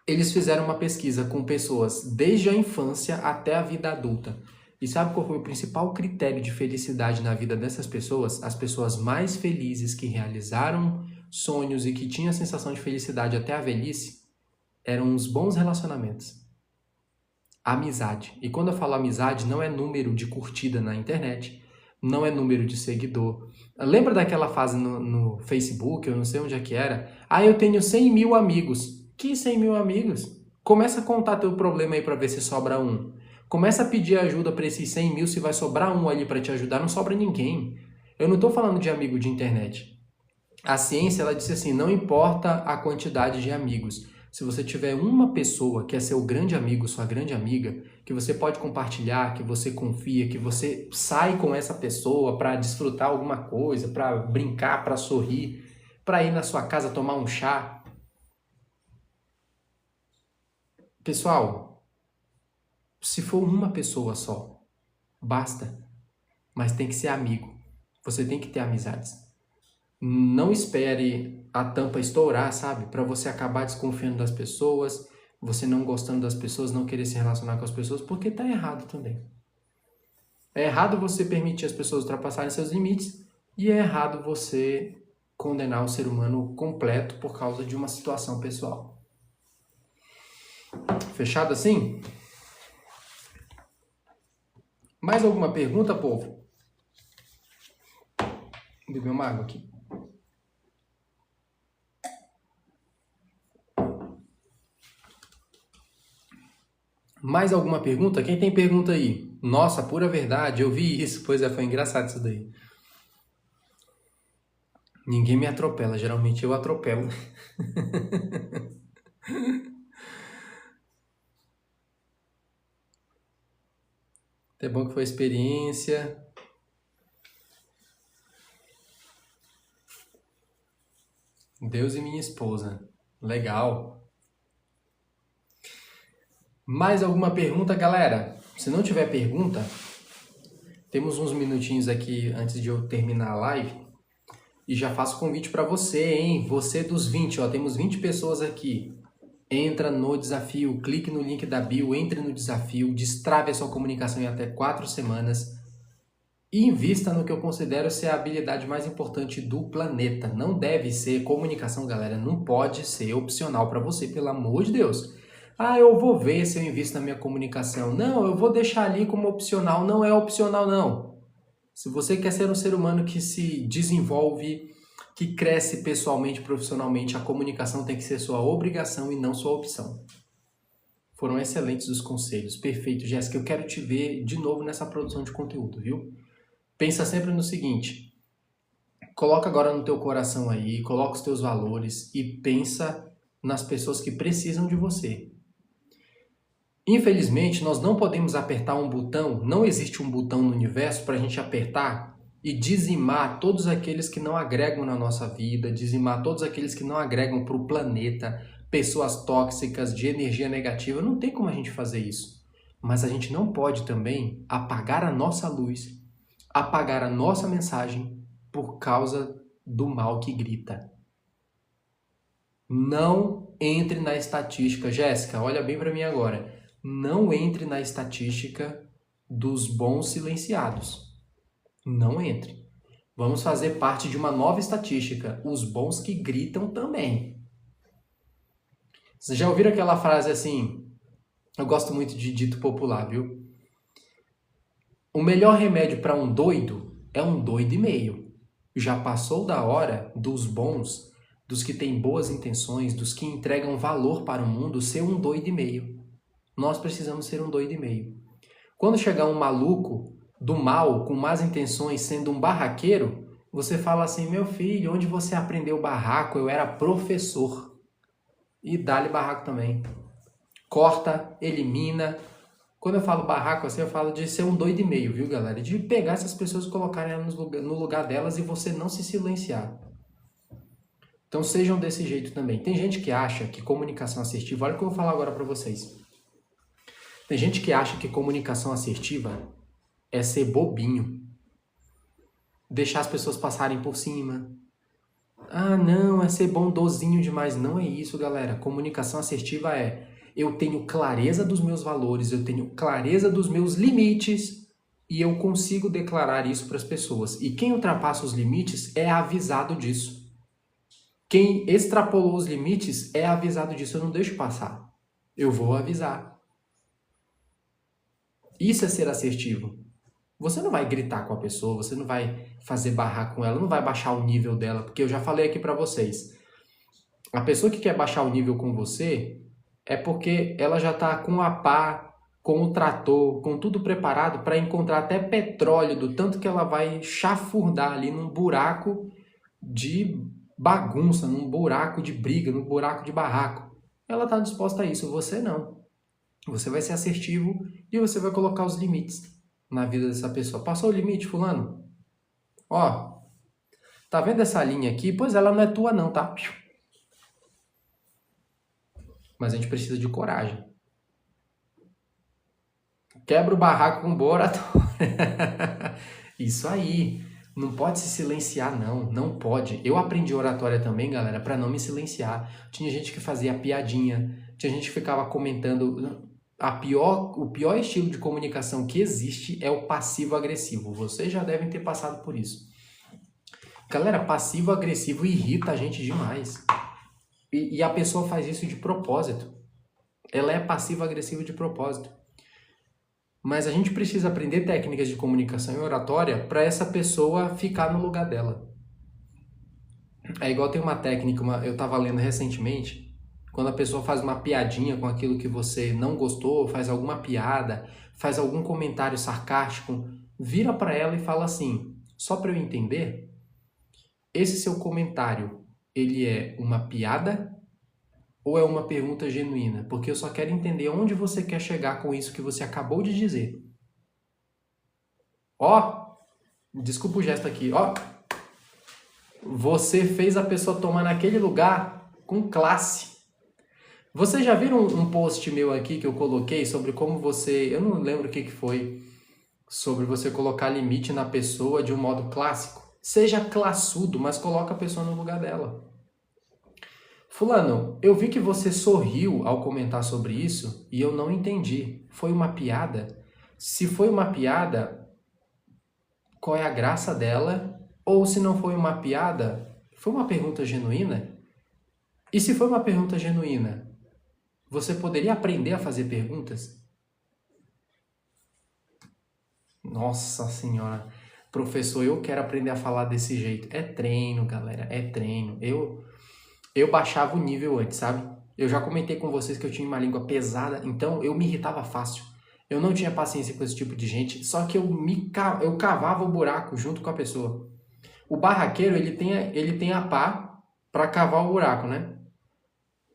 A: eles fizeram uma pesquisa com pessoas desde a infância até a vida adulta. E sabe qual foi o principal critério de felicidade na vida dessas pessoas? As pessoas mais felizes que realizaram sonhos e que tinham a sensação de felicidade até a velhice eram os bons relacionamentos. Amizade. E quando eu falo amizade, não é número de curtida na internet, não é número de seguidor. Lembra daquela fase no Facebook, eu não sei onde é que era? Ah, eu tenho 100 mil amigos. Que 100 mil amigos? Começa a contar teu problema aí para ver se sobra um. Começa a pedir ajuda para esses 100 mil, se vai sobrar um ali para te ajudar, não sobra ninguém. Eu não estou falando de amigo de internet. A ciência, ela disse assim, não importa a quantidade de amigos. Se você tiver uma pessoa que é seu grande amigo, sua grande amiga, que você pode compartilhar, que você confia, que você sai com essa pessoa para desfrutar alguma coisa, para brincar, para sorrir, para ir na sua casa tomar um chá. Pessoal, se for uma pessoa só, basta. Mas tem que ser amigo. Você tem que ter amizades. Não espere a tampa estourar, sabe? Para você acabar desconfiando das pessoas, você não gostando das pessoas, não querer se relacionar com as pessoas, porque tá errado também. É errado você permitir as pessoas ultrapassarem seus limites e é errado você condenar o ser humano completo por causa de uma situação pessoal. Fechado assim? Mais alguma pergunta, povo? Vou beber uma água aqui. Mais alguma pergunta? Quem tem pergunta aí? Nossa, pura verdade, eu vi isso. Pois é, foi engraçado isso daí. Ninguém me atropela, geralmente eu atropelo. É bom que foi experiência. Deus e minha esposa. Legal. Mais alguma pergunta, galera? Se não tiver pergunta, temos uns minutinhos aqui antes de eu terminar a live. E já faço convite para você, hein? Você dos 20, ó, temos 20 pessoas aqui. Entra no desafio, clique no link da bio, entre no desafio, destrave a sua comunicação em até 4 semanas e invista no que eu considero ser a habilidade mais importante do planeta. Não deve ser comunicação, galera, não pode ser opcional para você, pelo amor de Deus. Ah, eu vou ver se eu invisto na minha comunicação. Não, eu vou deixar ali como opcional. Não é opcional, não. Se você quer ser um ser humano que se desenvolve, que cresce pessoalmente, profissionalmente, a comunicação tem que ser sua obrigação e não sua opção. Foram excelentes os conselhos. Perfeito, Jéssica. Eu quero te ver de novo nessa produção de conteúdo, viu? Pensa sempre no seguinte. Coloca agora no teu coração aí, coloca os teus valores e pensa nas pessoas que precisam de você. Infelizmente, nós não podemos apertar um botão, não existe um botão no universo para a gente apertar e dizimar todos aqueles que não agregam na nossa vida, dizimar todos aqueles que não agregam para o planeta, pessoas tóxicas, de energia negativa. Não tem como a gente fazer isso. Mas a gente não pode também apagar a nossa luz, apagar a nossa mensagem por causa do mal que grita. Não entre na estatística. Jéssica, olha bem para mim agora. Não entre na estatística dos bons silenciados. Não entre. Vamos fazer parte de uma nova estatística. Os bons que gritam também. Vocês já ouviram aquela frase assim? Eu gosto muito de dito popular, viu? O melhor remédio para um doido é um doido e meio. Já passou da hora dos bons, dos que têm boas intenções, dos que entregam valor para o mundo, ser um doido e meio. Nós precisamos ser um doido e meio. Quando chegar um maluco do mal, com más intenções, sendo um barraqueiro, você fala assim, meu filho, onde você aprendeu barraco? Eu era professor. E dá-lhe barraco também. Corta, elimina. Quando eu falo barraco assim, eu falo de ser um doido e meio, viu, galera? De pegar essas pessoas e colocarem elas no lugar delas e você não se silenciar. Então sejam desse jeito também. Tem gente que acha que comunicação assertiva... Olha o que eu vou falar agora para vocês. Tem gente que acha que comunicação assertiva é ser bobinho. Deixar as pessoas passarem por cima. Ah, não, é ser bondosinho demais. Não é isso, galera. Comunicação assertiva é: eu tenho clareza dos meus valores, eu tenho clareza dos meus limites e eu consigo declarar isso para as pessoas. E quem ultrapassa os limites é avisado disso. Quem extrapolou os limites é avisado disso. Eu não deixo passar. Eu vou avisar. Isso é ser assertivo. Você não vai gritar com a pessoa, você não vai fazer barraco com ela, não vai baixar o nível dela, porque eu já falei aqui para vocês. A pessoa que quer baixar o nível com você é porque ela já está com a pá, com o trator, com tudo preparado para encontrar até petróleo, do tanto que ela vai chafurdar ali num buraco de bagunça, num buraco de briga, num buraco de barraco. Ela está disposta a isso, você não. Você vai ser assertivo e você vai colocar os limites na vida dessa pessoa. Passou o limite, fulano? Ó, tá vendo essa linha aqui? Pois ela não é tua não, tá? Mas a gente precisa de coragem. Quebra o barraco com boa oratória. Isso aí. Não pode se silenciar, não. Não pode. Eu aprendi oratória também, galera, para não me silenciar. Tinha gente que fazia piadinha. Tinha gente que ficava comentando. O pior estilo de comunicação que existe é o passivo-agressivo. Vocês já devem ter passado por isso. Galera, passivo-agressivo irrita a gente demais. E a pessoa faz isso de propósito. Ela é passivo-agressiva de propósito. Mas a gente precisa aprender técnicas de comunicação e oratória para essa pessoa ficar no lugar dela. É igual tem uma técnica, eu estava lendo recentemente, quando a pessoa faz uma piadinha com aquilo que você não gostou, faz alguma piada, faz algum comentário sarcástico, vira para ela e fala assim, só para eu entender, esse seu comentário, ele é uma piada ou é uma pergunta genuína? Porque eu só quero entender onde você quer chegar com isso que você acabou de dizer. Ó, desculpa o gesto aqui, ó. Você fez a pessoa tomar naquele lugar com classe. Vocês já viram um post meu aqui que eu coloquei sobre como você... Eu não lembro o que foi. Sobre você colocar limite na pessoa de um modo clássico. Seja classudo, mas coloca a pessoa no lugar dela. Fulano, eu vi que você sorriu ao comentar sobre isso e eu não entendi. Foi uma piada? Se foi uma piada, qual é a graça dela? Ou se não foi uma piada, foi uma pergunta genuína? E se foi uma pergunta genuína, você poderia aprender a fazer perguntas? Nossa Senhora, professor, eu quero aprender a falar desse jeito. É treino, galera, é treino. Eu baixava o nível antes, sabe? Eu já comentei com vocês que eu tinha uma língua pesada, então eu me irritava fácil. Eu não tinha paciência com esse tipo de gente, só que eu cavava o buraco junto com a pessoa. O barraqueiro, ele tem a pá para cavar o buraco, né?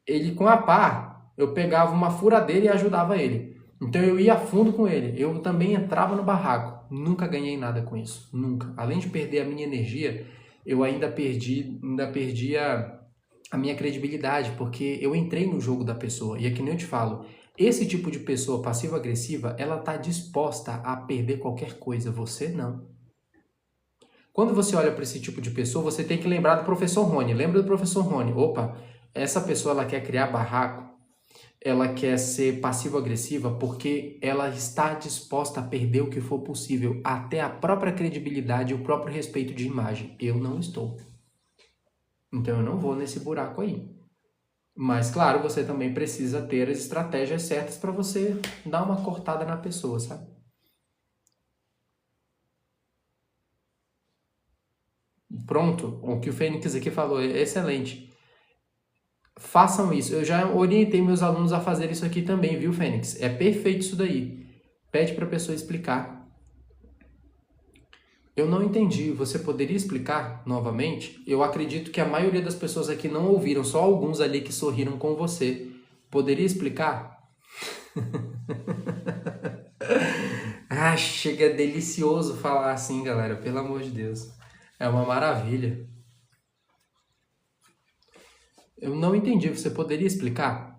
A: Ele, com a pá, eu pegava uma furadeira e ajudava ele. Então eu ia a fundo com ele. Eu também entrava no barraco. Nunca ganhei nada com isso. Nunca. Além de perder a minha energia, eu ainda perdi a minha credibilidade, porque eu entrei no jogo da pessoa. E é que nem eu te falo, esse tipo de pessoa passiva-agressiva, ela está disposta a perder qualquer coisa. Você não. Quando você olha para esse tipo de pessoa, você tem que lembrar do professor Rony. Lembra do professor Rony? Opa, essa pessoa ela quer criar barraco, ela quer ser passivo-agressiva porque ela está disposta a perder o que for possível, até a própria credibilidade e o próprio respeito de imagem. Eu não estou. Então eu não vou nesse buraco aí. Mas claro, você também precisa ter as estratégias certas para você dar uma cortada na pessoa, sabe? Pronto, o que o Fênix aqui falou é excelente. Façam isso. Eu já orientei meus alunos a fazer isso aqui também, viu, Fênix? É perfeito isso daí. Pede para a pessoa explicar. Eu não entendi. Você poderia explicar novamente? Eu acredito que a maioria das pessoas aqui não ouviram, só alguns ali que sorriram com você. Poderia explicar? Ah, chega delicioso falar assim, galera. Pelo amor de Deus. É uma maravilha. Eu não entendi. Você poderia explicar?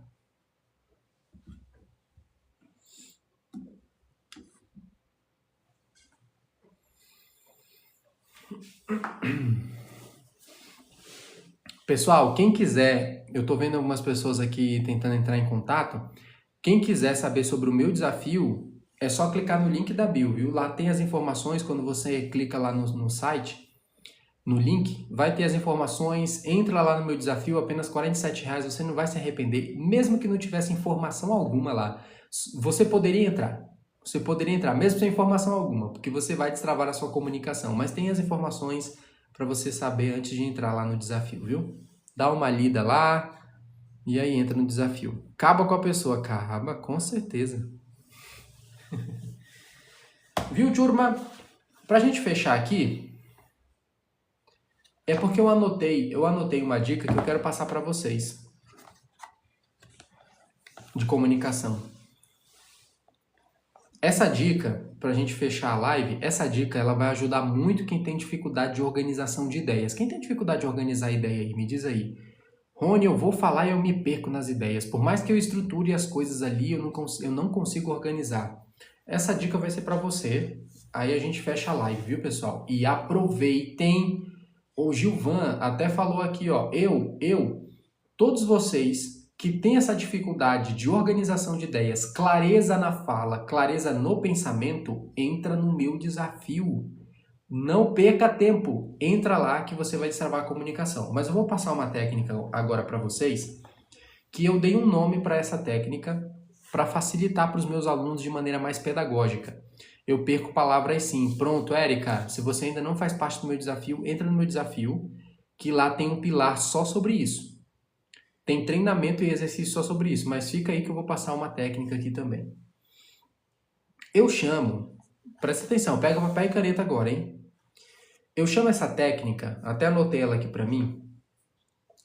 A: Pessoal, quem quiser, eu tô vendo algumas pessoas aqui tentando entrar em contato. Quem quiser saber sobre o meu desafio, é só clicar no link da bio, viu? Lá tem as informações, quando você clica lá no site, no link, vai ter as informações, entra lá no meu desafio, apenas R$47, você não vai se arrepender, mesmo que não tivesse informação alguma lá. Você poderia entrar, mesmo sem informação alguma, porque você vai destravar a sua comunicação, mas tem as informações para você saber antes de entrar lá no desafio, viu? Dá uma lida lá e aí entra no desafio. Acaba com a pessoa, acaba, com certeza. Viu, turma? Pra gente fechar aqui, é porque eu anotei uma dica que eu quero passar para vocês de comunicação. Essa dica, pra gente fechar a live, essa dica ela vai ajudar muito quem tem dificuldade de organização de ideias. Quem tem dificuldade de organizar ideia aí, me diz aí. Rony, eu vou falar e eu me perco nas ideias. Por mais que eu estruture as coisas ali, eu não consigo organizar. Essa dica vai ser para você. Aí a gente fecha a live, viu, pessoal? E aproveitem. O Gilvan até falou aqui, ó. Todos vocês que têm essa dificuldade de organização de ideias, clareza na fala, clareza no pensamento, entra no meu desafio. Não perca tempo, entra lá que você vai destravar a comunicação. Mas eu vou passar uma técnica agora para vocês, que eu dei um nome para essa técnica para facilitar para os meus alunos de maneira mais pedagógica. Eu perco palavras sim. Pronto, Érica, se você ainda não faz parte do meu desafio, entra no meu desafio, que lá tem um pilar só sobre isso. Tem treinamento e exercício só sobre isso, mas fica aí que eu vou passar uma técnica aqui também. Eu chamo, presta atenção, pega papel e caneta agora, hein? Eu chamo essa técnica, até anotei ela aqui para mim,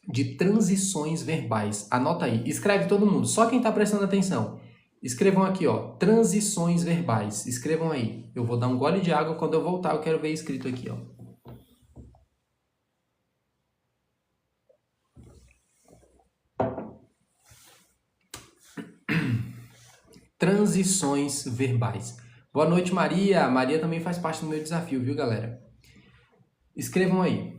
A: de transições verbais. Anota aí, escreve todo mundo, só quem está prestando atenção. Escrevam aqui, ó, transições verbais. Escrevam aí. Eu vou dar um gole de água, quando eu voltar eu quero ver escrito aqui, ó. Transições verbais. Boa noite, Maria. Maria também faz parte do meu desafio, viu, galera? Escrevam aí.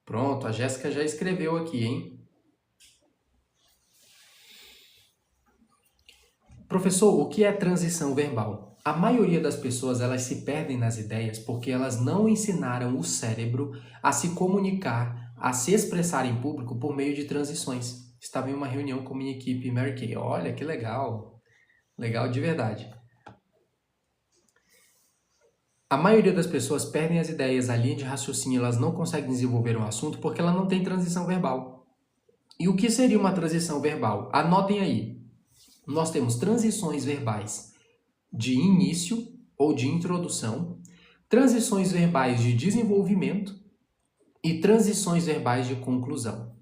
A: Pronto, a Jéssica já escreveu aqui, hein? Professor, o que é transição verbal? A maioria das pessoas, elas se perdem nas ideias porque elas não ensinaram o cérebro a se comunicar, a se expressar em público por meio de transições. Estava em uma reunião com minha equipe Mary Kay. Olha, que legal. Legal de verdade. A maioria das pessoas perdem as ideias, a linha de raciocínio, elas não conseguem desenvolver um assunto porque ela não tem transição verbal. E o que seria uma transição verbal? Anotem aí. Nós temos transições verbais de início ou de introdução, transições verbais de desenvolvimento e transições verbais de conclusão.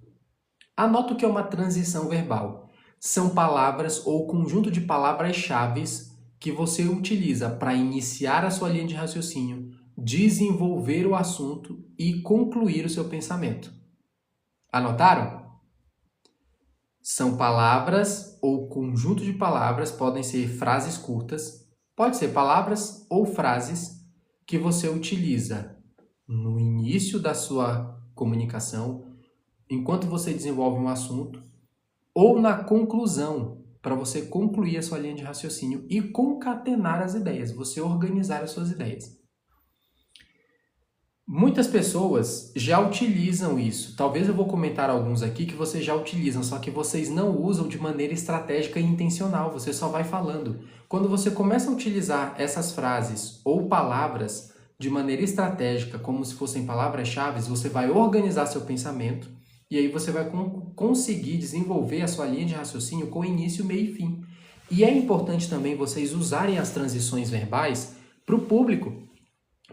A: Anota o que é uma transição verbal. São palavras ou conjunto de palavras-chave que você utiliza para iniciar a sua linha de raciocínio, desenvolver o assunto e concluir o seu pensamento. Anotaram? São palavras ou conjunto de palavras, podem ser frases curtas, pode ser palavras ou frases que você utiliza no início da sua comunicação, enquanto você desenvolve um assunto, ou na conclusão, para você concluir a sua linha de raciocínio e concatenar as ideias, você organizar as suas ideias. Muitas pessoas já utilizam isso. Talvez eu vou comentar alguns aqui que vocês já utilizam, só que vocês não usam de maneira estratégica e intencional, você só vai falando. Quando você começa a utilizar essas frases ou palavras de maneira estratégica, como se fossem palavras-chave, você vai organizar seu pensamento e aí você vai conseguir desenvolver a sua linha de raciocínio com início, meio e fim. E é importante também vocês usarem as transições verbais para o público.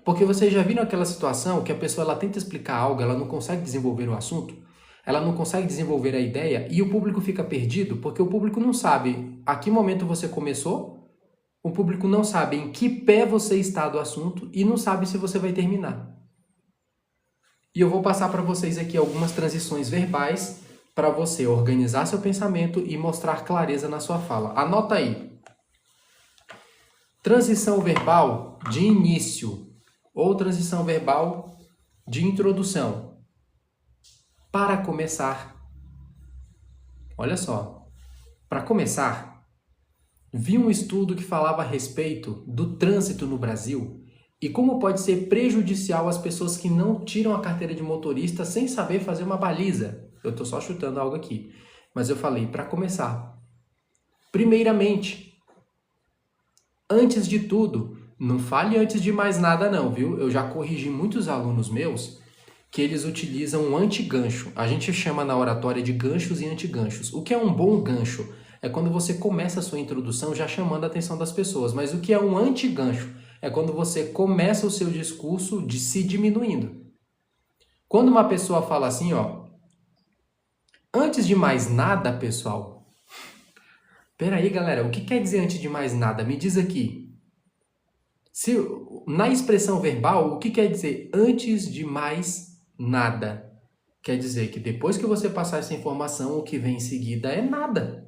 A: Porque vocês já viram aquela situação que a pessoa ela tenta explicar algo, ela não consegue desenvolver o assunto, ela não consegue desenvolver a ideia e o público fica perdido porque o público não sabe a que momento você começou, o público não sabe em que pé você está do assunto e não sabe se você vai terminar. E eu vou passar para vocês aqui algumas transições verbais para você organizar seu pensamento e mostrar clareza na sua fala. Anota aí. Transição verbal de início ou transição verbal de introdução. Para começar, olha só, para começar, vi um estudo que falava a respeito do trânsito no Brasil e como pode ser prejudicial às pessoas que não tiram a carteira de motorista sem saber fazer uma baliza. Eu estou só chutando algo aqui, mas eu falei para começar. Primeiramente, antes de tudo, não fale antes de mais nada não, viu? Eu já corrigi muitos alunos meus que eles utilizam um antigancho. A gente chama na oratória de ganchos e antiganchos. O que é um bom gancho? É quando você começa a sua introdução já chamando a atenção das pessoas. Mas o que é um antigancho? É quando você começa o seu discurso de se diminuindo. Quando uma pessoa fala assim, ó, antes de mais nada, pessoal. Peraí, galera, o que quer dizer antes de mais nada? Me diz aqui. Na expressão verbal, o que quer dizer antes de mais nada? Quer dizer que depois que você passar essa informação, o que vem em seguida é nada.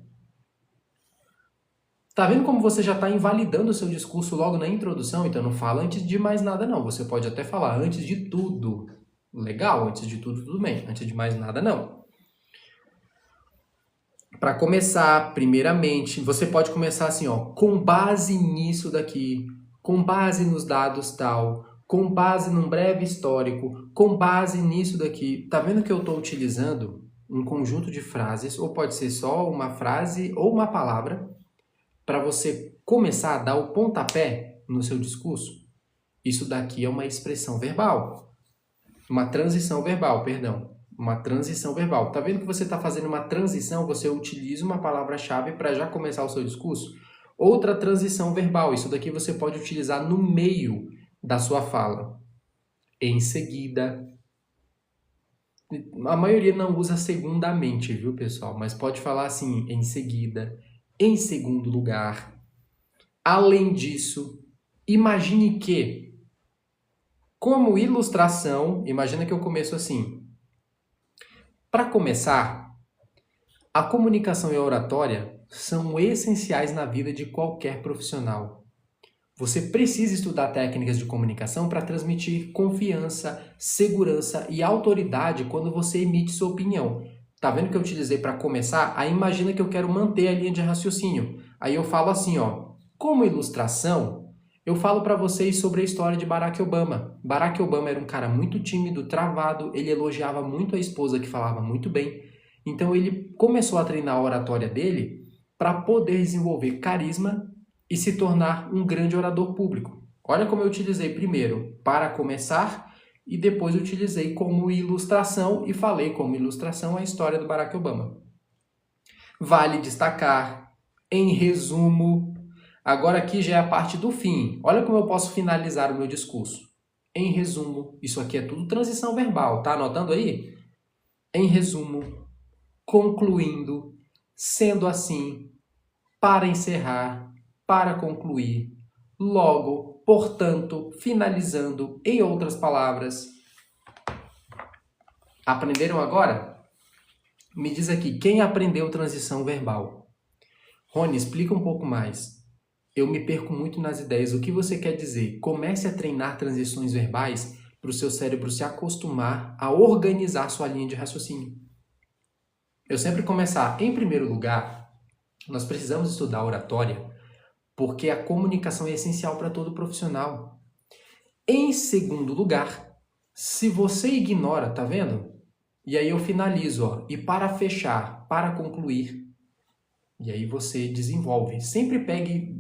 A: Tá vendo como você já está invalidando o seu discurso logo na introdução? Então não fala antes de mais nada não. Você pode até falar antes de tudo. Legal, antes de tudo, tudo bem. Antes de mais nada, não. Para começar, primeiramente, você pode começar assim, ó, com base nisso daqui, com base nos dados tal, com base num breve histórico, com base nisso daqui. Tá vendo que eu estou utilizando um conjunto de frases, ou pode ser só uma frase ou uma palavra, para você começar a dar o pontapé no seu discurso? Isso daqui é uma expressão verbal. Uma transição verbal, perdão. Uma transição verbal. Tá vendo que você está fazendo uma transição? Você utiliza uma palavra-chave para já começar o seu discurso? Outra transição verbal. Isso daqui você pode utilizar no meio da sua fala. Em seguida. A maioria não usa segundamente, viu, pessoal? Mas pode falar assim, em seguida, em segundo lugar. Além disso, imagine que, como ilustração, imagina que eu começo assim. Para começar, a comunicação e a oratória são essenciais na vida de qualquer profissional. Você precisa estudar técnicas de comunicação para transmitir confiança, segurança e autoridade quando você emite sua opinião. Tá vendo que eu utilizei para começar? Aí imagina que eu quero manter a linha de raciocínio. Aí eu falo assim, ó, como ilustração, eu falo para vocês sobre a história de Barack Obama. Barack Obama era um cara muito tímido, travado, ele elogiava muito a esposa que falava muito bem. Então ele começou a treinar a oratória dele para poder desenvolver carisma e se tornar um grande orador público. Olha como eu utilizei primeiro para começar e depois utilizei como ilustração e falei como ilustração a história do Barack Obama. Vale destacar, em resumo, agora aqui já é a parte do fim. Olha como eu posso finalizar o meu discurso. Em resumo, isso aqui é tudo transição verbal, tá anotando aí? Em resumo, concluindo, sendo assim, para encerrar, para concluir, logo, portanto, finalizando, em outras palavras. Aprenderam agora? Me diz aqui, quem aprendeu transição verbal? Rony, explica um pouco mais. Eu me perco muito nas ideias. O que você quer dizer? Comece a treinar transições verbais para o seu cérebro se acostumar a organizar sua linha de raciocínio. Eu sempre começar, em primeiro lugar, nós precisamos estudar oratória porque a comunicação é essencial para todo profissional. Em segundo lugar, Se você ignora, tá vendo? E aí eu finalizo, ó. E para fechar, para concluir. E aí você desenvolve. Sempre pegue...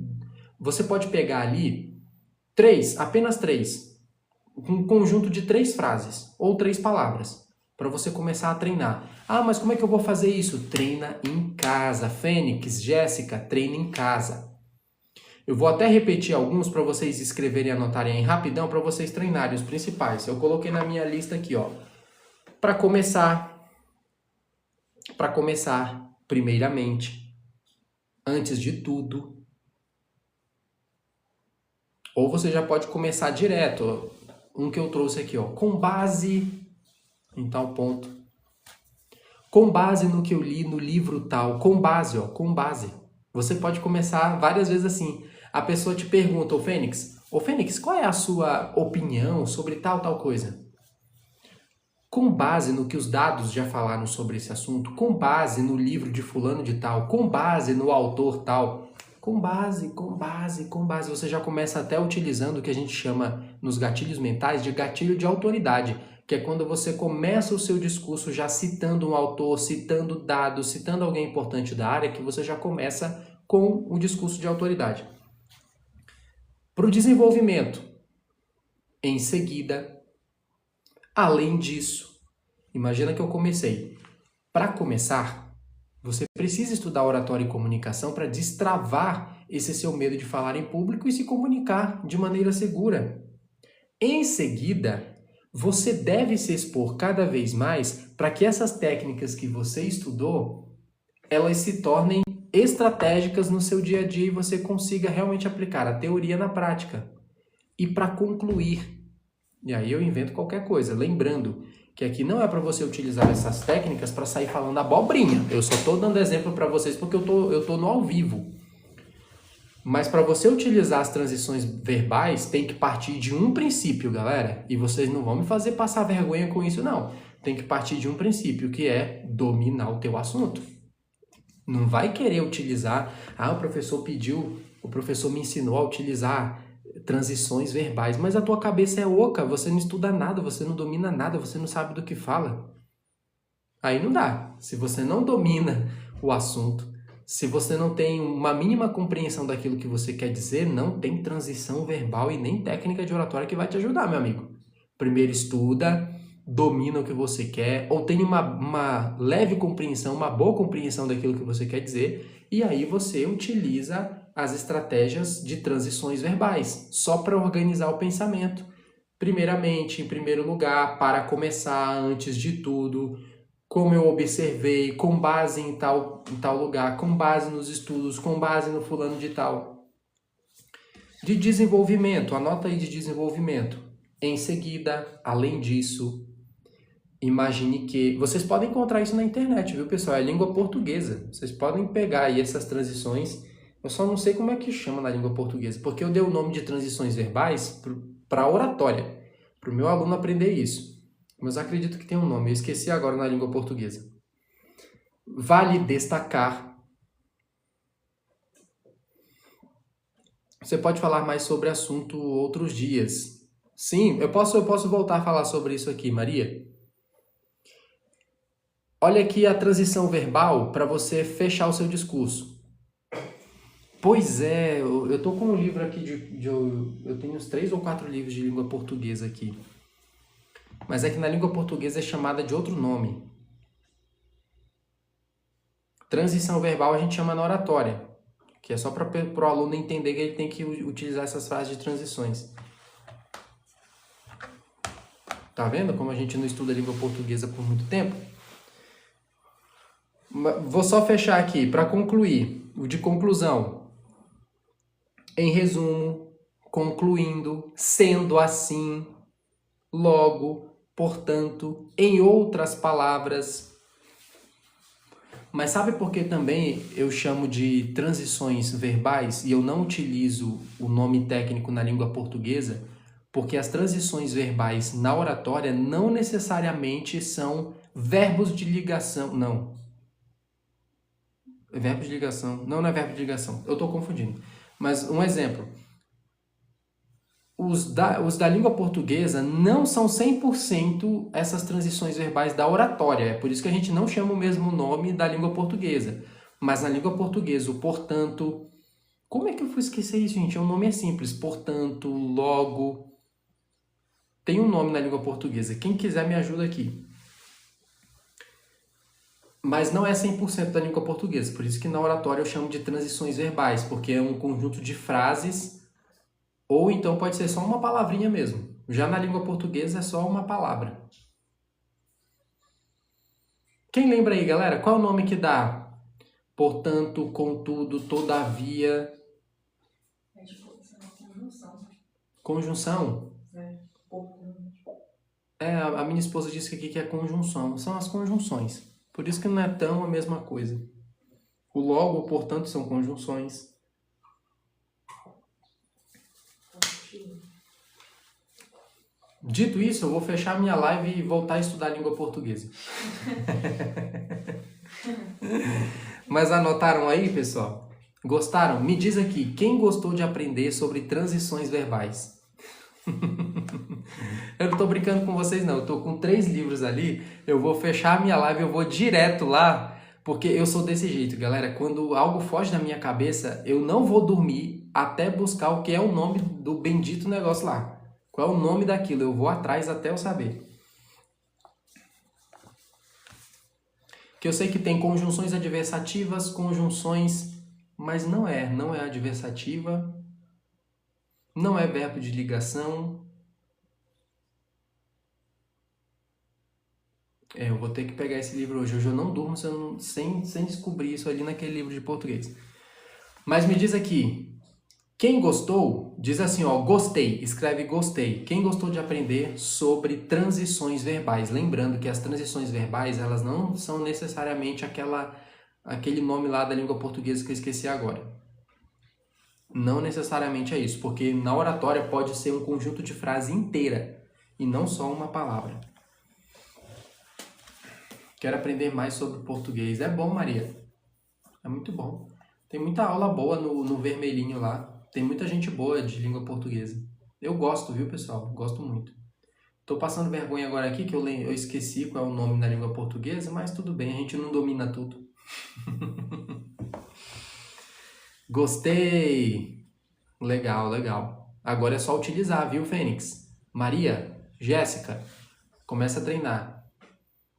A: Você pode pegar ali apenas três. Um conjunto de 3 frases ou 3 palavras. Para você começar a treinar. Ah, mas como é que eu vou fazer isso? Treina em casa. Fênix, Jéssica, treina em casa. Eu vou até repetir alguns para vocês escreverem e anotarem aí rapidão para vocês treinarem os principais. Eu coloquei na minha lista aqui, ó. Para começar, primeiramente, antes de tudo. Ou você já pode começar direto. Um que eu trouxe aqui, ó. Com base em tal ponto. Com base no que eu li no livro tal. Com base, ó. Com base. Você pode começar várias vezes assim. A pessoa te pergunta, ô Fênix, qual é a sua opinião sobre tal coisa? Com base no que os dados já falaram sobre esse assunto, com base no livro de fulano de tal, com base no autor tal, com base, você já começa até utilizando o que a gente chama nos gatilhos mentais de gatilho de autoridade, que é quando você começa o seu discurso já citando um autor, citando dados, citando alguém importante da área, que você já começa com o discurso de autoridade. Para o desenvolvimento, em seguida, além disso, imagina que eu comecei. Para começar, você precisa estudar oratória e comunicação para destravar esse seu medo de falar em público e se comunicar de maneira segura. Em seguida, você deve se expor cada vez mais para que essas técnicas que você estudou, elas se tornem estratégicas no seu dia a dia e você consiga realmente aplicar a teoria na prática. E para concluir, e aí eu invento qualquer coisa, lembrando que aqui não é para você utilizar essas técnicas para sair falando abobrinha. Eu só estou dando exemplo para vocês porque eu tô no ao vivo. Mas para você utilizar as transições verbais, tem que partir de um princípio, galera. E vocês não vão me fazer passar vergonha com isso, não. Tem que partir de um princípio, que é dominar o teu assunto. Não vai querer utilizar... Ah, o professor me ensinou a utilizar transições verbais, mas a tua cabeça é oca, você não estuda nada, você não domina nada, você não sabe do que fala. Aí não dá. Se você não domina o assunto, se você não tem uma mínima compreensão daquilo que você quer dizer, não tem transição verbal e nem técnica de oratória que vai te ajudar, meu amigo. Primeiro estuda, domina o que você quer, ou tem uma leve compreensão, uma boa compreensão daquilo que você quer dizer, e aí você utiliza as estratégias de transições verbais, só para organizar o pensamento. Primeiramente, em primeiro lugar, para começar, antes de tudo, como eu observei, com base em tal lugar, com base nos estudos, com base no fulano de tal. De desenvolvimento, anota aí de desenvolvimento. Em seguida, além disso, imagine que... Vocês podem encontrar isso na internet, viu, pessoal? É língua portuguesa. Vocês podem pegar aí essas transições. Eu só não sei como é que chama na língua portuguesa, porque eu dei o nome de transições verbais para oratória, para o meu aluno aprender isso. Mas acredito que tem um nome, eu esqueci agora na língua portuguesa. Vale destacar. Você pode falar mais sobre assunto outros dias. Sim, eu posso voltar a falar sobre isso aqui, Maria. Olha aqui a transição verbal para você fechar o seu discurso. Pois é, eu tô com um livro aqui eu tenho uns 3 ou 4 livros de língua portuguesa aqui. Mas é que na língua portuguesa é chamada de outro nome. Transição verbal a gente chama na oratória, que é só para o aluno entender que ele tem que utilizar essas frases de transições. Tá vendo como a gente não estuda língua portuguesa por muito tempo? Vou só fechar aqui, para concluir, o de conclusão. Em resumo, concluindo, sendo assim, logo, portanto, em outras palavras. Mas sabe por que também eu chamo de transições verbais e eu não utilizo o nome técnico na língua portuguesa? Porque as transições verbais na oratória não necessariamente são verbos de ligação. Não. Verbo de ligação. Não é verbo de ligação. Eu estou confundindo. Mas um exemplo. os da língua portuguesa não são 100% essas transições verbais da oratória. É por isso que a gente não chama o mesmo nome da língua portuguesa. Mas na língua portuguesa, o portanto... Como é que eu fui esquecer isso, gente? O nome é simples. Portanto, logo... Tem um nome na língua portuguesa. Quem quiser me ajuda aqui. Mas não é 100% da língua portuguesa. Por isso que na oratória eu chamo de transições verbais. Porque é um conjunto de frases... Ou então pode ser só uma palavrinha mesmo. Já na língua portuguesa é só uma palavra. Quem lembra aí, galera? Qual é o nome que dá? Portanto, contudo, todavia.
B: É tipo, isso é uma conjunção.
A: Conjunção? A minha esposa disse aqui que é conjunção. São as conjunções. Por isso que não é tão a mesma coisa. O logo, o portanto, são conjunções. Dito isso, eu vou fechar minha live e voltar a estudar a língua portuguesa. Mas anotaram aí, pessoal? Gostaram? Me diz aqui, quem gostou de aprender sobre transições verbais? Eu não tô brincando com vocês não, eu tô com 3 livros ali, eu vou fechar minha live, eu vou direto lá, porque eu sou desse jeito, galera. Quando algo foge da minha cabeça, eu não vou dormir até buscar o que é o nome do bendito negócio lá. Qual é o nome daquilo? Eu vou atrás até eu saber. Que eu sei que tem conjunções adversativas, conjunções... Mas não é adversativa, não é verbo de ligação. Eu vou ter que pegar esse livro hoje. Hoje eu não durmo sem descobrir isso ali naquele livro de português. Mas me diz aqui... Quem gostou, diz assim, ó, gostei, escreve gostei. Quem gostou de aprender sobre transições verbais? Lembrando que as transições verbais, elas não são necessariamente aquele nome lá da língua portuguesa que eu esqueci agora. Não necessariamente é isso, porque na oratória pode ser um conjunto de frase inteira e não só uma palavra. Quero aprender mais sobre português. É bom, Maria. É muito bom. Tem muita aula boa no vermelhinho lá. Tem muita gente boa de língua portuguesa. Eu gosto, viu, pessoal? Gosto muito. Tô passando vergonha agora aqui, que eu esqueci qual é o nome na língua portuguesa, mas tudo bem, a gente não domina tudo. Gostei! Legal, legal. Agora é só utilizar, viu, Fênix? Maria, Jéssica, começa a treinar.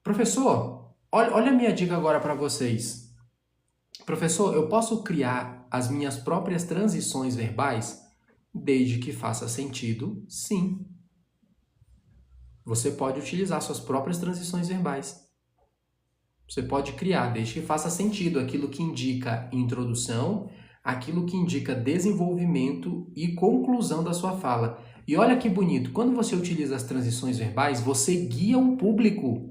A: Professor, olha a minha dica agora para vocês. Professor, eu posso criar as minhas próprias transições verbais? Desde que faça sentido, sim. Você pode utilizar suas próprias transições verbais. Você pode criar, desde que faça sentido, aquilo que indica introdução, aquilo que indica desenvolvimento e conclusão da sua fala. E olha que bonito, quando você utiliza as transições verbais, você guia o público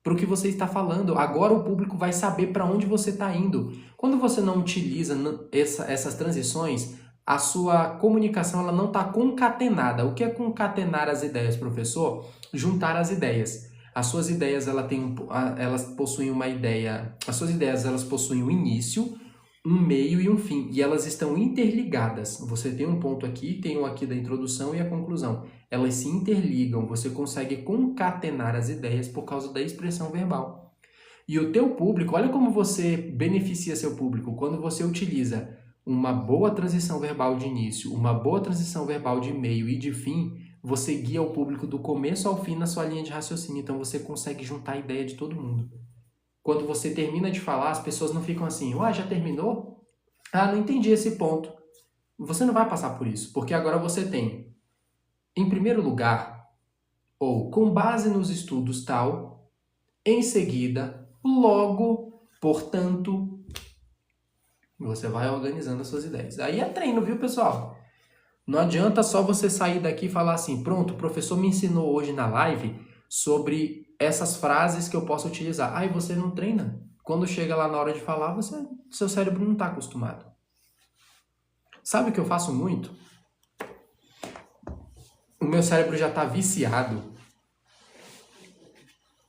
A: para o que você está falando. Agora o público vai saber para onde você está indo. Quando você não utiliza essas transições, a sua comunicação ela não está concatenada. O que é concatenar as ideias, professor? Juntar as ideias. As suas ideias elas possuem uma ideia. As suas ideias elas possuem um início, um meio e um fim. E elas estão interligadas. Você tem um ponto aqui, tem um aqui da introdução e a conclusão. Elas se interligam, você consegue concatenar as ideias por causa da expressão verbal. E o teu público, olha como você beneficia seu público quando você utiliza uma boa transição verbal de início, uma boa transição verbal de meio e de fim, você guia o público do começo ao fim na sua linha de raciocínio, então você consegue juntar a ideia de todo mundo. Quando você termina de falar, as pessoas não ficam assim, já terminou? Não entendi esse ponto. Você não vai passar por isso, porque agora você tem em primeiro lugar, ou com base nos estudos tal, em seguida, logo, portanto, você vai organizando as suas ideias. Aí é treino, viu, pessoal? Não adianta só você sair daqui e falar assim, pronto, o professor me ensinou hoje na live sobre essas frases que eu posso utilizar. Aí você não treina. Quando chega lá na hora de falar, seu cérebro não está acostumado. Sabe o que eu faço muito? O meu cérebro já está viciado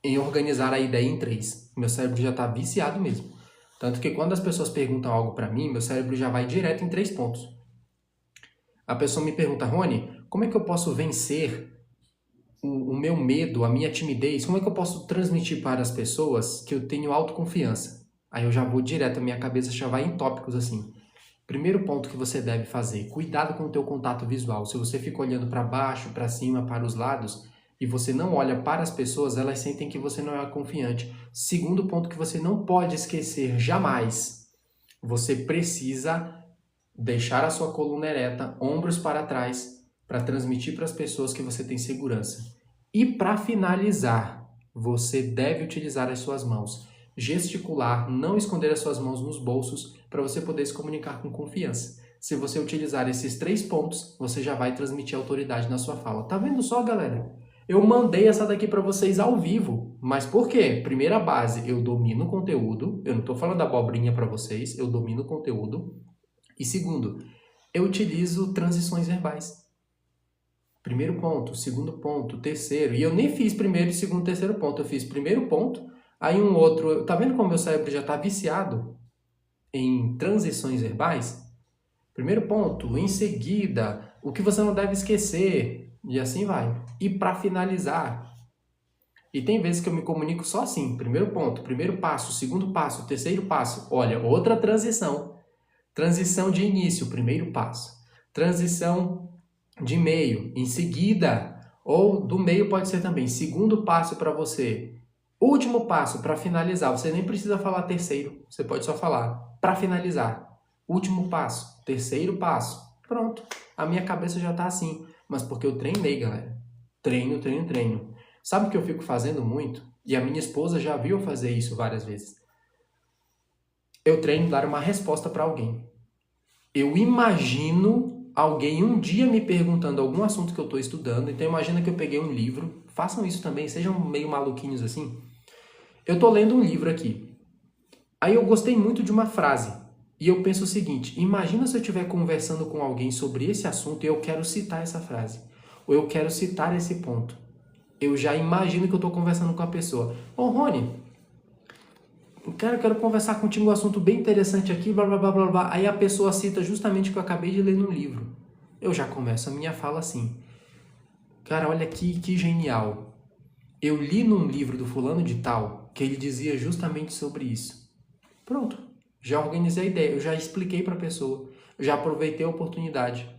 A: em organizar a ideia em 3. Meu cérebro já está viciado mesmo. Tanto que quando as pessoas perguntam algo para mim, meu cérebro já vai direto em 3 pontos. A pessoa me pergunta, Rony, Como é que eu posso vencer o meu medo, a minha timidez? Como é que eu posso transmitir para as pessoas que eu tenho autoconfiança? Aí eu já vou direto, a minha cabeça já vai em tópicos assim. Primeiro ponto que você deve fazer, cuidado com o teu contato visual. Se você fica olhando para baixo, para cima, para os lados, e você não olha para as pessoas, elas sentem que você não é confiante. Segundo ponto que você não pode esquecer jamais, você precisa deixar a sua coluna ereta, ombros para trás, para transmitir para as pessoas que você tem segurança. E para finalizar, você deve utilizar as suas mãos. Gesticular, não esconder as suas mãos nos bolsos para você poder se comunicar com confiança. Se você utilizar esses 3 pontos, você já vai transmitir autoridade na sua fala. Tá vendo só, galera? Eu mandei essa daqui para vocês ao vivo. Mas por quê? Primeira base, eu domino o conteúdo. Eu não estou falando abobrinha para vocês, eu domino o conteúdo. E segundo, eu utilizo transições verbais. Primeiro ponto, segundo ponto, terceiro. E eu nem fiz primeiro, segundo, terceiro ponto. Eu fiz primeiro ponto, aí um outro. Tá vendo como meu cérebro já está viciado em transições verbais? Primeiro ponto, em seguida, o que você não deve esquecer. E assim vai. E para finalizar, e tem vezes que eu me comunico só assim. Primeiro ponto, primeiro passo, segundo passo, terceiro passo. Olha, outra transição. Transição de início, primeiro passo. Transição de meio, em seguida, ou do meio pode ser também, segundo passo para você. Último passo para finalizar, você nem precisa falar terceiro, você pode só falar para finalizar. Último passo, terceiro passo, pronto. A minha cabeça já está assim, mas porque eu treinei, galera. Treino. Sabe o que eu fico fazendo muito? E a minha esposa já viu eu fazer isso várias vezes. Eu treino dar uma resposta para alguém. Eu imagino alguém um dia me perguntando algum assunto que eu estou estudando, então imagina que eu peguei um livro, façam isso também, sejam meio maluquinhos assim. Eu estou lendo um livro aqui, aí eu gostei muito de uma frase, e eu penso o seguinte, imagina se eu estiver conversando com alguém sobre esse assunto e eu quero citar essa frase, ou eu quero citar esse ponto. Eu já imagino que eu estou conversando com a pessoa. Ô Rony, eu quero conversar contigo um assunto bem interessante aqui, blá, blá, blá, blá, blá. Aí a pessoa cita justamente o que eu acabei de ler no livro. Eu já começo a minha fala assim. Cara, olha que genial. Eu li num livro do fulano de tal que ele dizia justamente sobre isso. Pronto. Já organizei a ideia, eu já expliquei para a pessoa. Eu já aproveitei a oportunidade.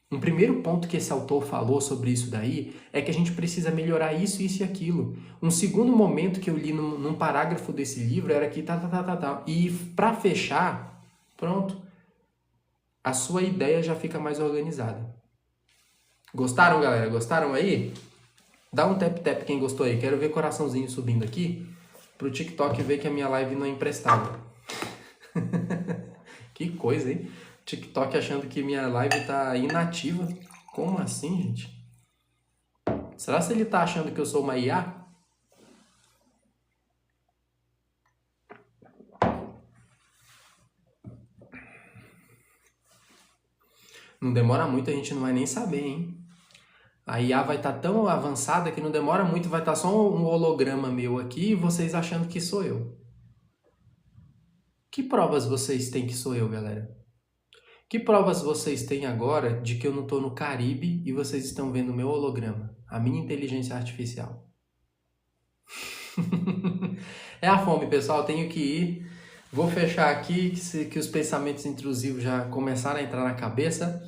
A: Um primeiro ponto que esse autor falou sobre isso daí é que a gente precisa melhorar isso e aquilo. Um segundo momento que eu li num parágrafo desse livro era que tá. E para fechar, pronto, a sua ideia já fica mais organizada. Gostaram, galera? Gostaram aí? Dá um tap quem gostou aí. Quero ver coraçãozinho subindo aqui pro TikTok ver que a minha live não é emprestada. Que coisa, hein? TikTok achando que minha live tá inativa. Como assim, gente? Será que ele tá achando que eu sou uma IA? Não demora muito, a gente não vai nem saber, hein? A IA vai estar tão avançada que não demora muito, vai estar só um holograma meu aqui e vocês achando que sou eu. Que provas vocês têm que sou eu, galera? Que provas vocês têm agora de que eu não estou no Caribe e vocês estão vendo o meu holograma? A minha inteligência artificial. É a fome, pessoal. Tenho que ir. Vou fechar aqui, que os pensamentos intrusivos já começaram a entrar na cabeça.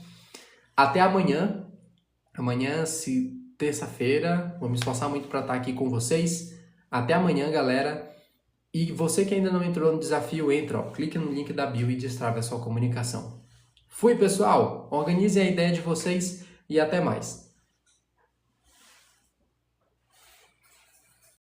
A: Até amanhã. Amanhã, terça-feira. Vou me esforçar muito para estar aqui com vocês. Até amanhã, galera. E você que ainda não entrou no desafio, entra. Clique no link da bio e destrave a sua comunicação. Fui, pessoal! Organizem a ideia de vocês e até mais!